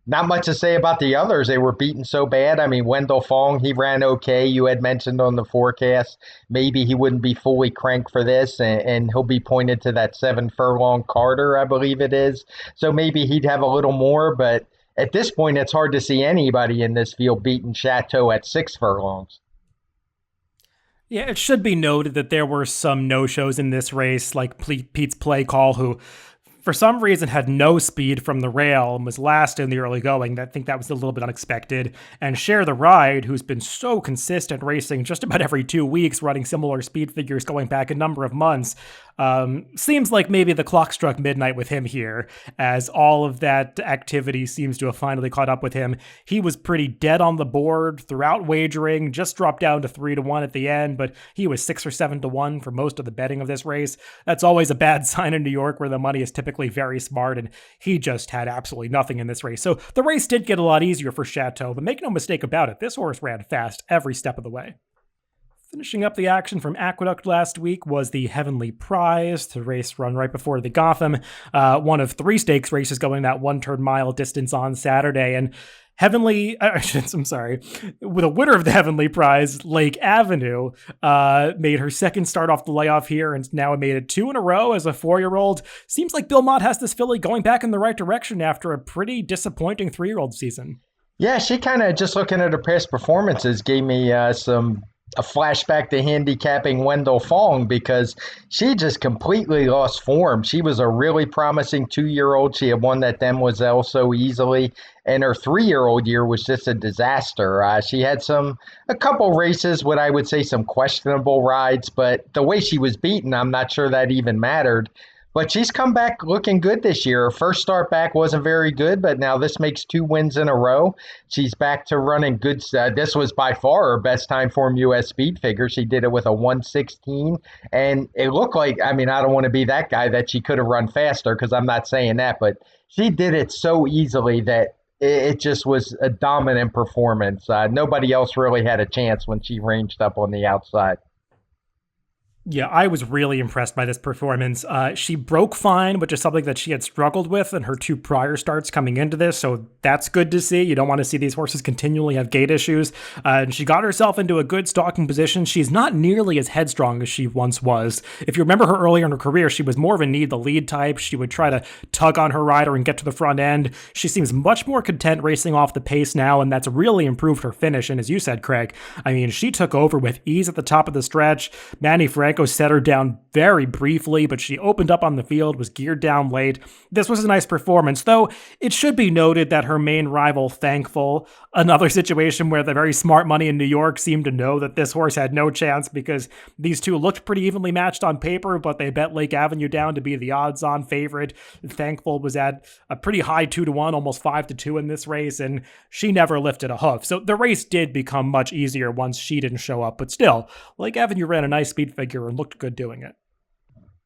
Not much to say about the others. They were beaten so bad. I mean, Wendell Fong, he ran okay. You had mentioned on the forecast, maybe he wouldn't be fully cranked for this, and he'll be pointed to that 7 furlong Carter, I believe it is. So maybe he'd have a little more, but at this point, it's hard to see anybody in this field beating Chateau at 6 furlongs. Yeah, it should be noted that there were some no-shows in this race, like Pete's Play Call, who for some reason had no speed from the rail and was last in the early going. I think that was a little bit unexpected. And Share the Ride, who's been so consistent racing just about every 2 weeks, running similar speed figures going back a number of months, Seems like maybe the clock struck midnight with him here, as all of that activity seems to have finally caught up with him. He was pretty dead on the board throughout wagering, just dropped down to 3-1 at the end, but he was 6 or 7-1 for most of the betting of this race. That's always a bad sign in New York, where the money is typically very smart, and he just had absolutely nothing in this race. So the race did get a lot easier for Chateau, but make no mistake about it, this horse ran fast every step of the way. Finishing up the action from Aqueduct last week was the Heavenly Prize, the race run right before the Gotham, one of 3 stakes races going that 1-turn mile distance on Saturday. And I'm sorry, with a winner of the Heavenly Prize, Lake Avenue, made her second start off the layoff here and now made it 2 in a row as a 4-year-old. Seems like Bill Mott has this filly going back in the right direction after a pretty disappointing 3-year-old season. Yeah, she kind of, just looking at her past performances, gave me a flashback to handicapping Wendell Fong, because she just completely lost form. She was a really promising 2-year-old. She had won that Demoiselle so easily, and her 3-year-old year was just a disaster. She had a couple races, what I would say some questionable rides, but the way she was beaten, I'm not sure that even mattered. But she's come back looking good this year. Her first start back wasn't very good, but now this makes 2 wins in a row. She's back to running good. This was by far her best TimeformUS speed figure. She did it with a 116, and it looked like, I mean, I don't want to be that guy that she could have run faster, because I'm not saying that, but she did it so easily that it just was a dominant performance. Nobody else really had a chance when she ranged up on the outside. Yeah, I was really impressed by this performance. She broke fine, which is something that she had struggled with in her 2 prior starts coming into this, so that's good to see. You don't want to see these horses continually have gait issues. And she got herself into a good stalking position. She's not nearly as headstrong as she once was. If you remember her earlier in her career, she was more of a need-the-lead type. She would try to tug on her rider and get to the front end. She seems much more content racing off the pace now, and that's really improved her finish. And as you said, Craig, I mean, she took over with ease at the top of the stretch. Manny Franco set her down very briefly, but she opened up on the field, was geared down late. This was a nice performance, though it should be noted that her main rival, Thankful, another situation where the very smart money in New York seemed to know that this horse had no chance, because these two looked pretty evenly matched on paper, but they bet Lake Avenue down to be the odds-on favorite. Thankful was at a pretty high 2-1, almost 5-2 in this race, and she never lifted a hoof. So the race did become much easier once she didn't show up, but still, Lake Avenue ran a nice speed figure and looked good doing it.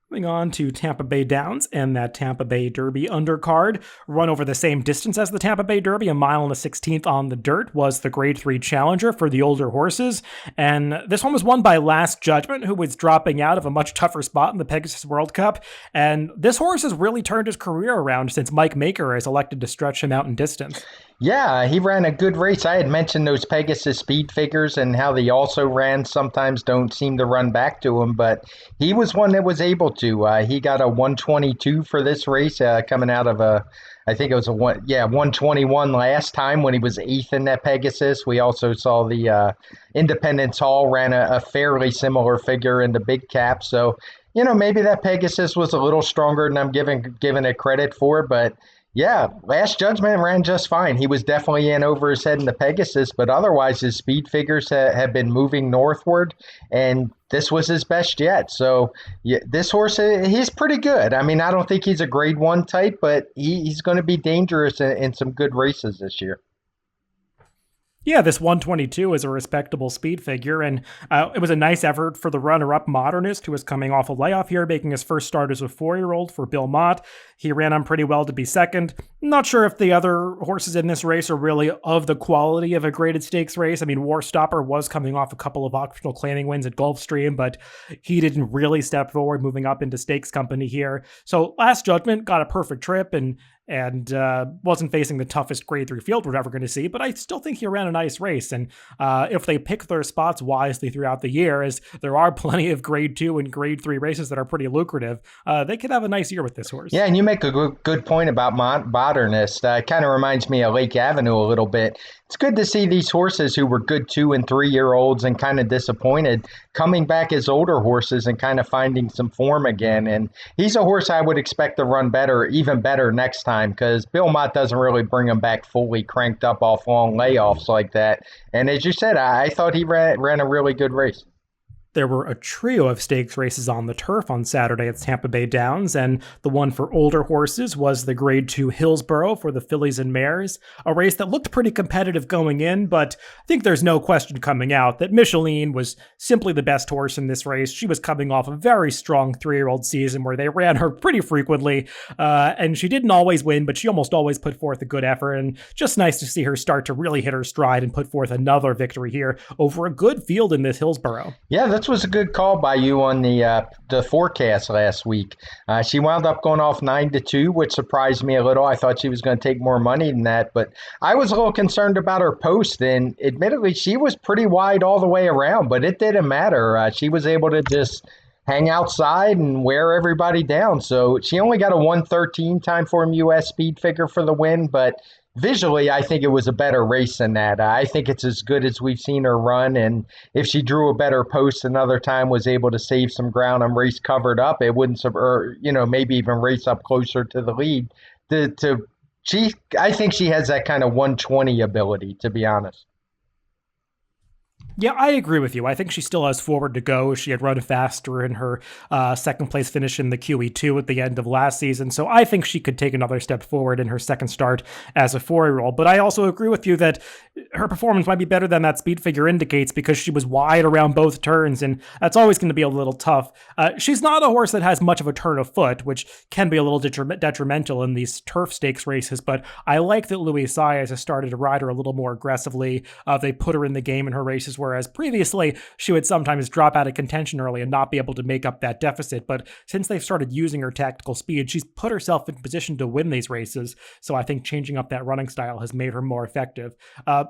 Moving on to Tampa Bay Downs and that Tampa Bay Derby undercard. Run over the same distance as the Tampa Bay Derby, 1.16 on the dirt, was the Grade 3 challenger for the older horses. And this one was won by Last Judgment, who was dropping out of a much tougher spot in the Pegasus World Cup. And this horse has really turned his career around since Mike Maker has elected to stretch him out in distance. Yeah, he ran a good race. I had mentioned those Pegasus speed figures and how they also ran sometimes don't seem to run back to him, but he was one that was able to. He got a 122 for this race, coming out of I think it was 121 last time when he was 8th in that Pegasus. We also saw the Independence Hall ran a fairly similar figure in the big cap. So, maybe that Pegasus was a little stronger than I'm giving it credit for, but yeah, Last Judgment ran just fine. He was definitely in over his head in the Pegasus, but otherwise his speed figures have been moving northward, and this was his best yet. So yeah, this horse, he's pretty good. I mean, I don't think he's a grade 1 type, but he's going to be dangerous in some good races this year. Yeah, this 122 is a respectable speed figure, and it was a nice effort for the runner-up Modernist, who was coming off a layoff here, making his first start as a 4-year-old for Bill Mott. He ran on pretty well to be second. Not sure if the other horses in this race are really of the quality of a graded stakes race. I mean, Warstopper was coming off a couple of optional claiming wins at Gulfstream, but he didn't really step forward moving up into stakes company here. So Last Judgment got a perfect trip and wasn't facing the toughest grade 3 field we're ever going to see, but I still think he ran a nice race. And if they pick their spots wisely throughout the year, as there are plenty of grade 2 and grade 3 races that are pretty lucrative, they could have a nice year with this horse. Yeah, and you make a good point about Modernist. It kind of reminds me of Lake Avenue a little bit. It's good to see these horses who were good 2- and 3-year-olds and kind of disappointed coming back as older horses and kind of finding some form again. And he's a horse I would expect to run better, even better next time, because Bill Mott doesn't really bring him back fully cranked up off long layoffs like that. And as you said, I thought he ran a really good race. There were a trio of stakes races on the turf on Saturday at Tampa Bay Downs, and the one for older horses was the Grade 2 Hillsborough for the fillies and mares, a race that looked pretty competitive going in, but I think there's no question coming out that Micheline was simply the best horse in this race. She was coming off a very strong 3-year-old season where they ran her pretty frequently, and she didn't always win, but she almost always put forth a good effort, and just nice to see her start to really hit her stride and put forth another victory here over a good field in this Hillsborough. Yeah, that was a good call by you on the forecast last week. She wound up going off 9-2, which surprised me a little. I thought she was going to take more money than that, but I was a little concerned about her post, and admittedly, she was pretty wide all the way around, but it didn't matter. She was able to just hang outside and wear everybody down. So she only got a 113 TimeformUS speed figure for the win, but visually, I think it was a better race than that. I think it's as good as we've seen her run, and if she drew a better post another time, was able to save some ground on race covered up, it wouldn't, or maybe even race up closer to the lead. I think she has that kind of 120 ability, to be honest. Yeah, I agree with you. I think she still has forward to go. She had run faster in her second place finish in the QE2 at the end of last season. So I think she could take another step forward in her second start as a 4-year-old. But I also agree with you that her performance might be better than that speed figure indicates because she was wide around both turns, and that's always going to be a little tough. She's not a horse that has much of a turn of foot, which can be a little detrimental in these turf stakes races, but I like that Louis Saez has started to ride her a little more aggressively. They put her in the game in her races whereas previously she would sometimes drop out of contention early and not be able to make up that deficit. But since they've started using her tactical speed, she's put herself in position to win these races. So I think changing up that running style has made her more effective.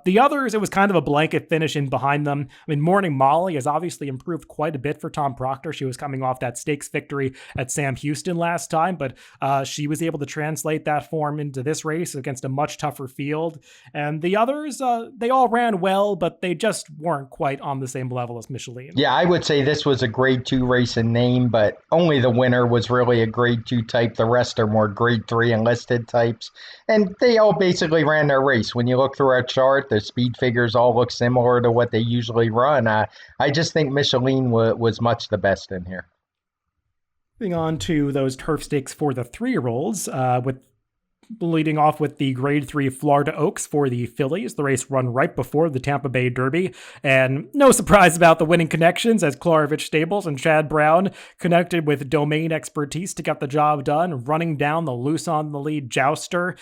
The others, it was kind of a blanket finish in behind them. I mean, Morning Molly has obviously improved quite a bit for Tom Proctor. She was coming off that stakes victory at Sam Houston last time, but she was able to translate that form into this race against a much tougher field. And the others, they all ran well, but they just weren't quite on the same level as Micheline. Yeah, I would say this was a grade 2 race in name, but only the winner was really a grade 2 type. The rest are more grade 3 enlisted types. And they all basically ran their race. When you look through our chart, the speed figures all look similar to what they usually run. I just think Micheline was much the best in here. Moving on to those turf stakes for the 3-year-olds, with leading off with the Grade 3 Florida Oaks for the fillies. The race run right before the Tampa Bay Derby, and no surprise about the winning connections as Klarovich Stables and Chad Brown connected with domain expertise to get the job done, running down the loose on the lead Jouster.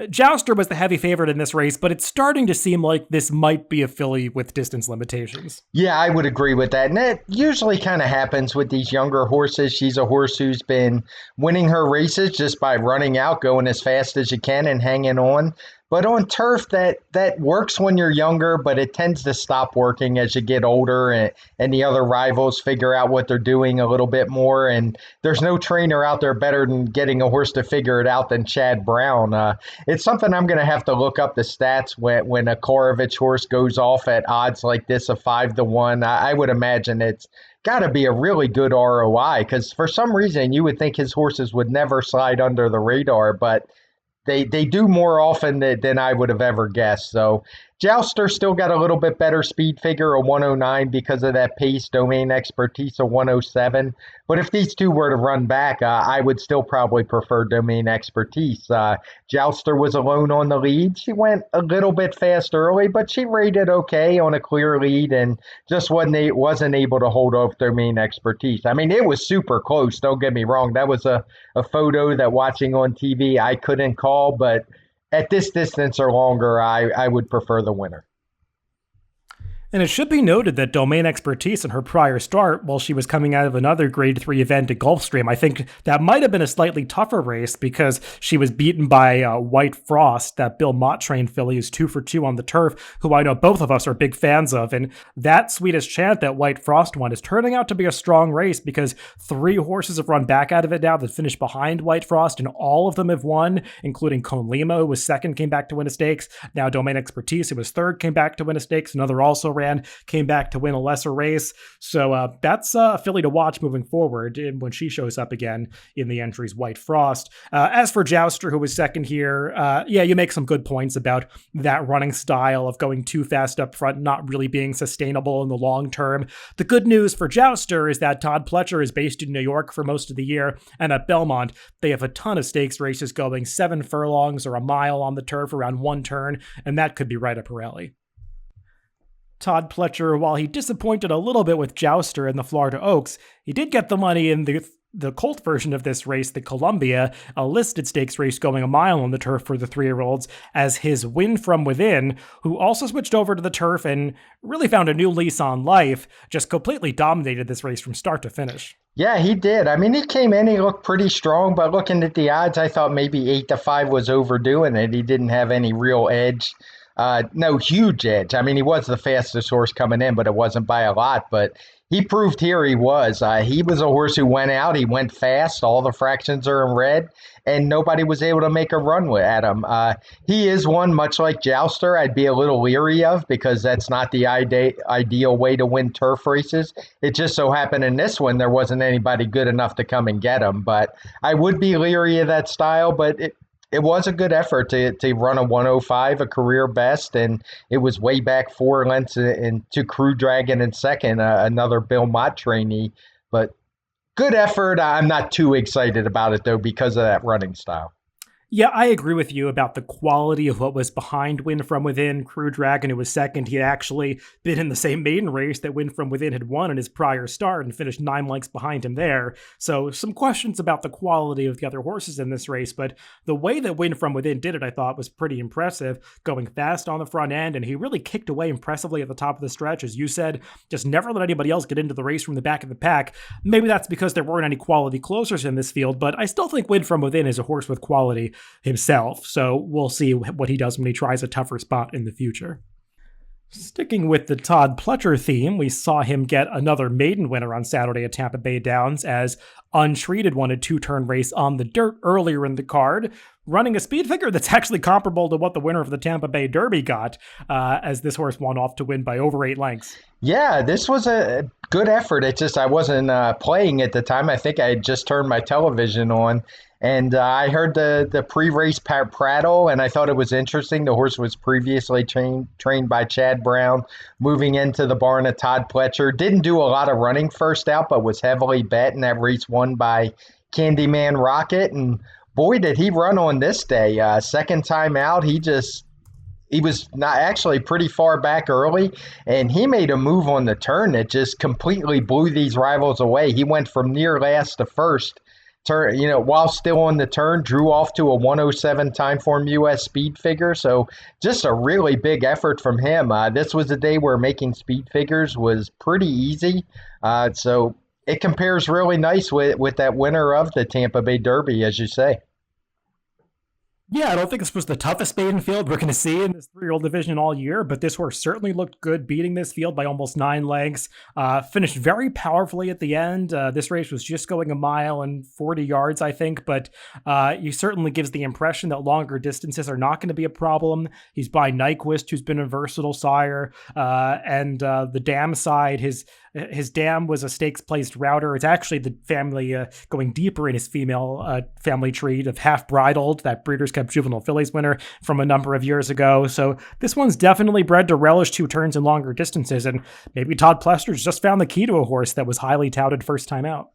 Jouster was the heavy favorite in this race, but it's starting to seem like this might be a filly with distance limitations. Yeah, I would agree with that. And that usually kind of happens with these younger horses. She's a horse who's been winning her races just by running out, going as fast as you can and hanging on. But on turf, that works when you're younger, but it tends to stop working as you get older and the other rivals figure out what they're doing a little bit more. And there's no trainer out there better than getting a horse to figure it out than Chad Brown. It's something I'm going to have to look up the stats when a Klarovich horse goes off at odds like this of 5-1. I would imagine it's got to be a really good ROI because for some reason you would think his horses would never slide under the radar, but they do more often than I would have ever guessed. So Jouster still got a little bit better speed figure, a 109, because of that pace, domain expertise, a 107. But if these two were to run back, I would still probably prefer domain expertise. Jouster was alone on the lead. She went a little bit fast early, but she rated okay on a clear lead and just wasn't able to hold off domain expertise. I mean, it was super close. Don't get me wrong. That was a photo that watching on TV I couldn't call, but at this distance or longer, I would prefer the winner. And it should be noted that domain expertise in her prior start, while she was coming out of another Grade 3 event at Gulfstream, I think that might have been a slightly tougher race because she was beaten by White Frost, that Bill Mott trained filly who's 2 for 2 on the turf, who I know both of us are big fans of. And that Swedish chant that White Frost won is turning out to be a strong race because 3 horses have run back out of it now that finished behind White Frost, and all of them have won, including Conlima, who was second, came back to win a stakes. Now Domain Expertise, who was third, came back to win a stakes. Another also ran, came back to win a lesser race. So that's a filly to watch moving forward when she shows up again in the entries White Frost. As for Jouster, who was second here, yeah, you make some good points about that running style of going too fast up front, not really being sustainable in the long term. The good news for Jouster is that Todd Pletcher is based in New York for most of the year, and at Belmont, they have a ton of stakes races going 7 furlongs or a mile on the turf around one turn, and that could be right up her alley. Todd Pletcher, while he disappointed a little bit with Jouster in the Florida Oaks, he did get the money in the colt version of this race, the Columbia, a listed stakes race going a mile on the turf for the 3-year-olds, as his Win From Within, who also switched over to the turf and really found a new lease on life, just completely dominated this race from start to finish. Yeah, he did. I mean, he came in, he looked pretty strong, but looking at the odds, I thought maybe 8-5 was overdoing it. He didn't have any real edge. No huge edge. I mean, he was the fastest horse coming in, but it wasn't by a lot. But he proved here he was. He was a horse who went out. He went fast. All the fractions are in red, and nobody was able to make a run at him. He is one, much like Jouster, I'd be a little leery of because that's not the ideal way to win turf races. It just so happened in this one there wasn't anybody good enough to come and get him. But I would be leery of that style, but it was a good effort to run a 105, a career best, and it was way back 4 lengths to Crew Dragon in second, another Bill Mott trainee. But good effort. I'm not too excited about it, though, because of that running style. Yeah, I agree with you about the quality of what was behind Win From Within. Crew Dragon, who was second, he had actually been in the same maiden race that Win From Within had won in his prior start and finished 9 lengths behind him there. So some questions about the quality of the other horses in this race, but the way that Win From Within did it, I thought, was pretty impressive, going fast on the front end, and he really kicked away impressively at the top of the stretch. As you said, just never let anybody else get into the race from the back of the pack. Maybe that's because there weren't any quality closers in this field, but I still think Win From Within is a horse with quality himself, so we'll see what he does when he tries a tougher spot in the future. Sticking with the Todd Pletcher theme, we saw him get another maiden winner on Saturday at Tampa Bay Downs as Untreated won a 2-turn race on the dirt earlier in the card, running a speed figure that's actually comparable to what the winner of the Tampa Bay Derby got, as this horse won off to win by over 8 lengths. Yeah, this was a good effort. It's just I wasn't playing at the time. I think I had just turned my television on, and I heard the pre-race prattle, and I thought it was interesting. The horse was previously trained by Chad Brown, moving into the barn of Todd Pletcher. Didn't do a lot of running first out, but was heavily bet, and that race won by Candyman Rocket. And boy, did he run on this day. Second time out, he was not actually pretty far back early, and he made a move on the turn that just completely blew these rivals away. He went from near last to first. Turn, while still on the turn, drew off to a 107 TimeformUS speed figure. So just a really big effort from him. This was a day where making speed figures was pretty easy. So it compares really nice with that winner of the Tampa Bay Derby, as you say. Yeah, I don't think this was the toughest maiden field we're going to see in this 3-year-old division all year, but this horse certainly looked good, beating this field by almost 9 lengths. Finished very powerfully at the end. This race was just going a mile and 40 yards, I think, but he certainly gives the impression that longer distances are not going to be a problem. He's by Nyquist, who's been a versatile sire, and the dam side, his dam was a stakes-placed router. It's actually the family going deeper in his female family tree of half-bridled, that Breeders' Cup Juvenile Fillies winner from a number of years ago. So this one's definitely bred to relish 2 turns and longer distances, and maybe Todd Pletcher's just found the key to a horse that was highly touted first time out.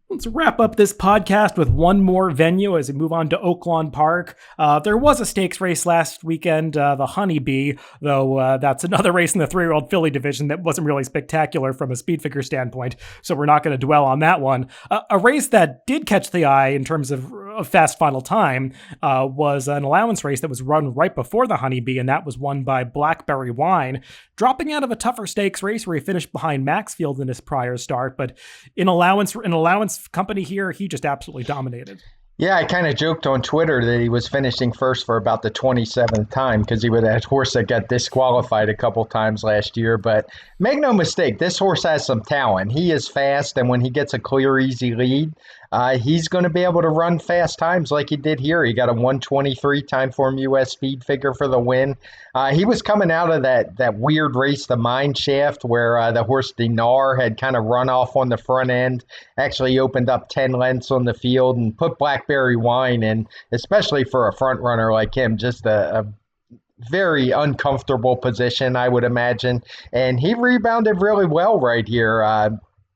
Let's wrap up this podcast with one more venue as we move on to Oaklawn Park. There was a stakes race last weekend, the Honeybee, though that's another race in the 3-year-old filly division that wasn't really spectacular from a speed figure standpoint, so we're not going to dwell on that one. A race that did catch the eye in terms of fast final time was an allowance race that was run right before the Honeybee, and that was won by Blackberry Wine, dropping out of a tougher stakes race where he finished behind Maxfield in his prior start, but in allowance company here, he just absolutely dominated. Yeah, I kind of joked on Twitter that he was finishing first for about the 27th time because he was that horse that got disqualified a couple times last year. But make no mistake, this horse has some talent. He is fast, and when he gets a clear, easy lead, he's going to be able to run fast times like he did here. He got a 123 TimeformUS speed figure for the win. He was coming out of that weird race, the Mine Shaft, where the horse Dinar had kind of run off on the front end, actually opened up 10 lengths on the field and put Blackberry Wine in, especially for a front runner like him, just a very uncomfortable position, I would imagine. And he rebounded really well right here.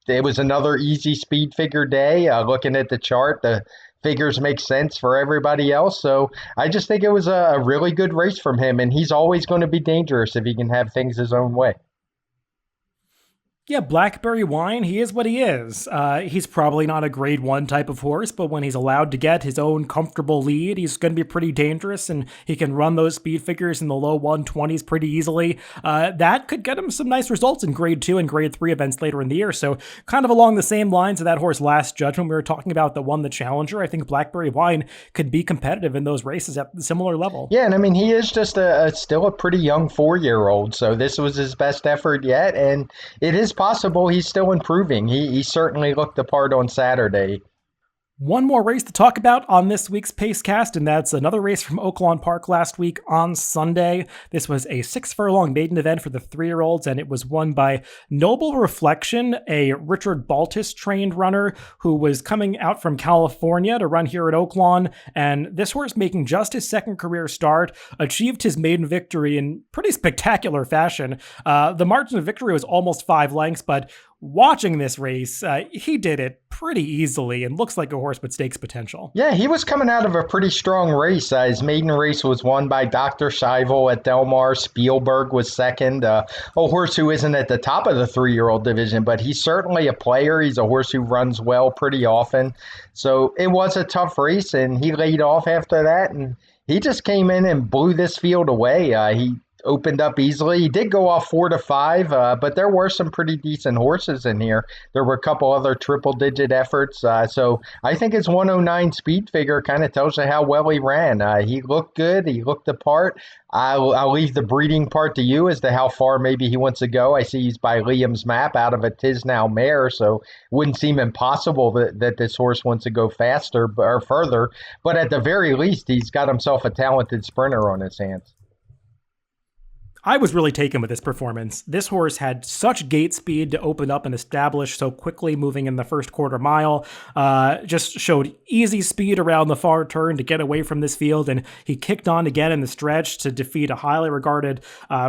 It was another easy speed figure day. Looking at the chart, the figures make sense for everybody else. So I just think it was a really good race from him. And he's always going to be dangerous if he can have things his own way. Yeah, Blackberry Wine, he is what he is. He's probably not a grade 1 type of horse, but when he's allowed to get his own comfortable lead, he's going to be pretty dangerous, and he can run those speed figures in the low 120s pretty easily. That could get him some nice results in grade 2 and grade 3 events later in the year. So kind of along the same lines of that horse Last Judgment we were talking about that won the Challenger, I think Blackberry Wine could be competitive in those races at a similar level. Yeah, and I mean, he is just still a pretty young 4-year-old, so this was his best effort yet, and it is possible he's still improving. He certainly looked the part on Saturday. One more race to talk about on this week's Pacecast, and that's another race from Oaklawn Park last week on Sunday. This was a 6-furlong maiden event for the 3-year-olds, and it was won by Noble Reflection, a Richard Baltus-trained runner who was coming out from California to run here at Oaklawn. And this horse, making just his second career start, achieved his maiden victory in pretty spectacular fashion. The margin of victory was almost 5 lengths, but watching this race, he did it pretty easily and looks like a horse with stakes potential. Yeah, he was coming out of a pretty strong race. His maiden race was won by Dr. Scheivel at Del Mar. Spielberg was second. A horse who isn't at the top of the 3-year-old division, but he's certainly a player. He's a horse who runs well pretty often. So it was a tough race, and he laid off after that, and he just came in and blew this field away. He opened up easily. He did go off 4-5, but there were some pretty decent horses in here. There were a couple other triple-digit efforts. So I think his 109 speed figure kind of tells you how well he ran. He looked good. He looked the part. I'll leave the breeding part to you as to how far maybe he wants to go. I see he's by Liam's map out of a Tisnow mare, so it wouldn't seem impossible that this horse wants to go faster or further. But at the very least, he's got himself a talented sprinter on his hands. I was really taken with this performance. This horse had such gate speed to open up and establish so quickly, moving in the first quarter mile. Just showed easy speed around the far turn to get away from this field, and he kicked on again in the stretch to defeat a highly regarded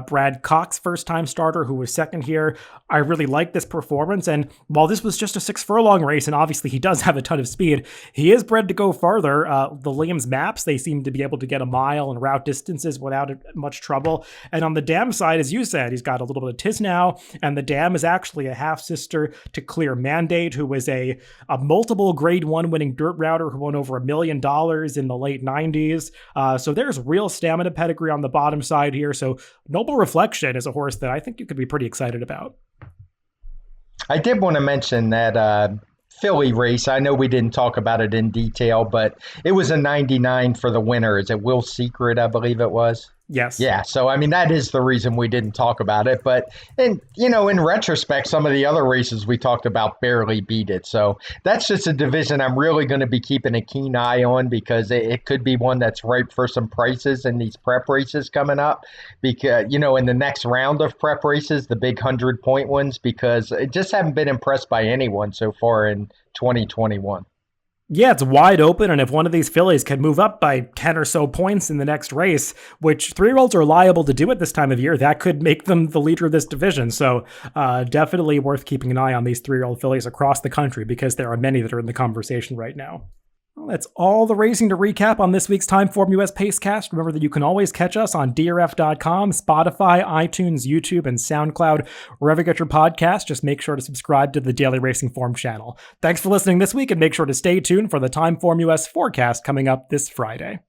Brad Cox first-time starter who was second here. I really liked this performance, and while this was just a 6-furlong race, and obviously he does have a ton of speed, he is bred to go farther. The Liam's maps, they seem to be able to get a mile and route distances without much trouble. And on the dam side, as you said, he's got a little bit of Tisnow, and the dam is actually a half-sister to Clear Mandate, who was a multiple grade 1 winning dirt router who won over $1 million in the late 90s. So there's real stamina pedigree on the bottom side here. So Noble Reflection is a horse that I think you could be pretty excited about. I did want to mention that Philly race. I know we didn't talk about it in detail, but it was a 99 for the winner. Is it Will Secret, I believe it was? Yes. Yeah, so I mean, that is the reason we didn't talk about it. But, and you know, in retrospect, some of the other races we talked about barely beat it. So that's just a division I'm really going to be keeping a keen eye on, because it could be one that's ripe for some prices in these prep races coming up. Because, you know, in the next round of prep races, the big 100-point ones, because I just haven't been impressed by anyone so far in 2021. Yeah, it's wide open, and if one of these fillies can move up by 10 or so points in the next race, which 3-year-olds are liable to do at this time of year, that could make them the leader of this division. So definitely worth keeping an eye on these 3-year-old fillies across the country, because there are many that are in the conversation right now. Well, that's all the racing to recap on this week's TimeformUS Pacecast. Remember that you can always catch us on DRF.com, Spotify, iTunes, YouTube, and SoundCloud. Wherever you get your podcast, just make sure to subscribe to the Daily Racing Form channel. Thanks for listening this week, and make sure to stay tuned for the TimeformUS forecast coming up this Friday.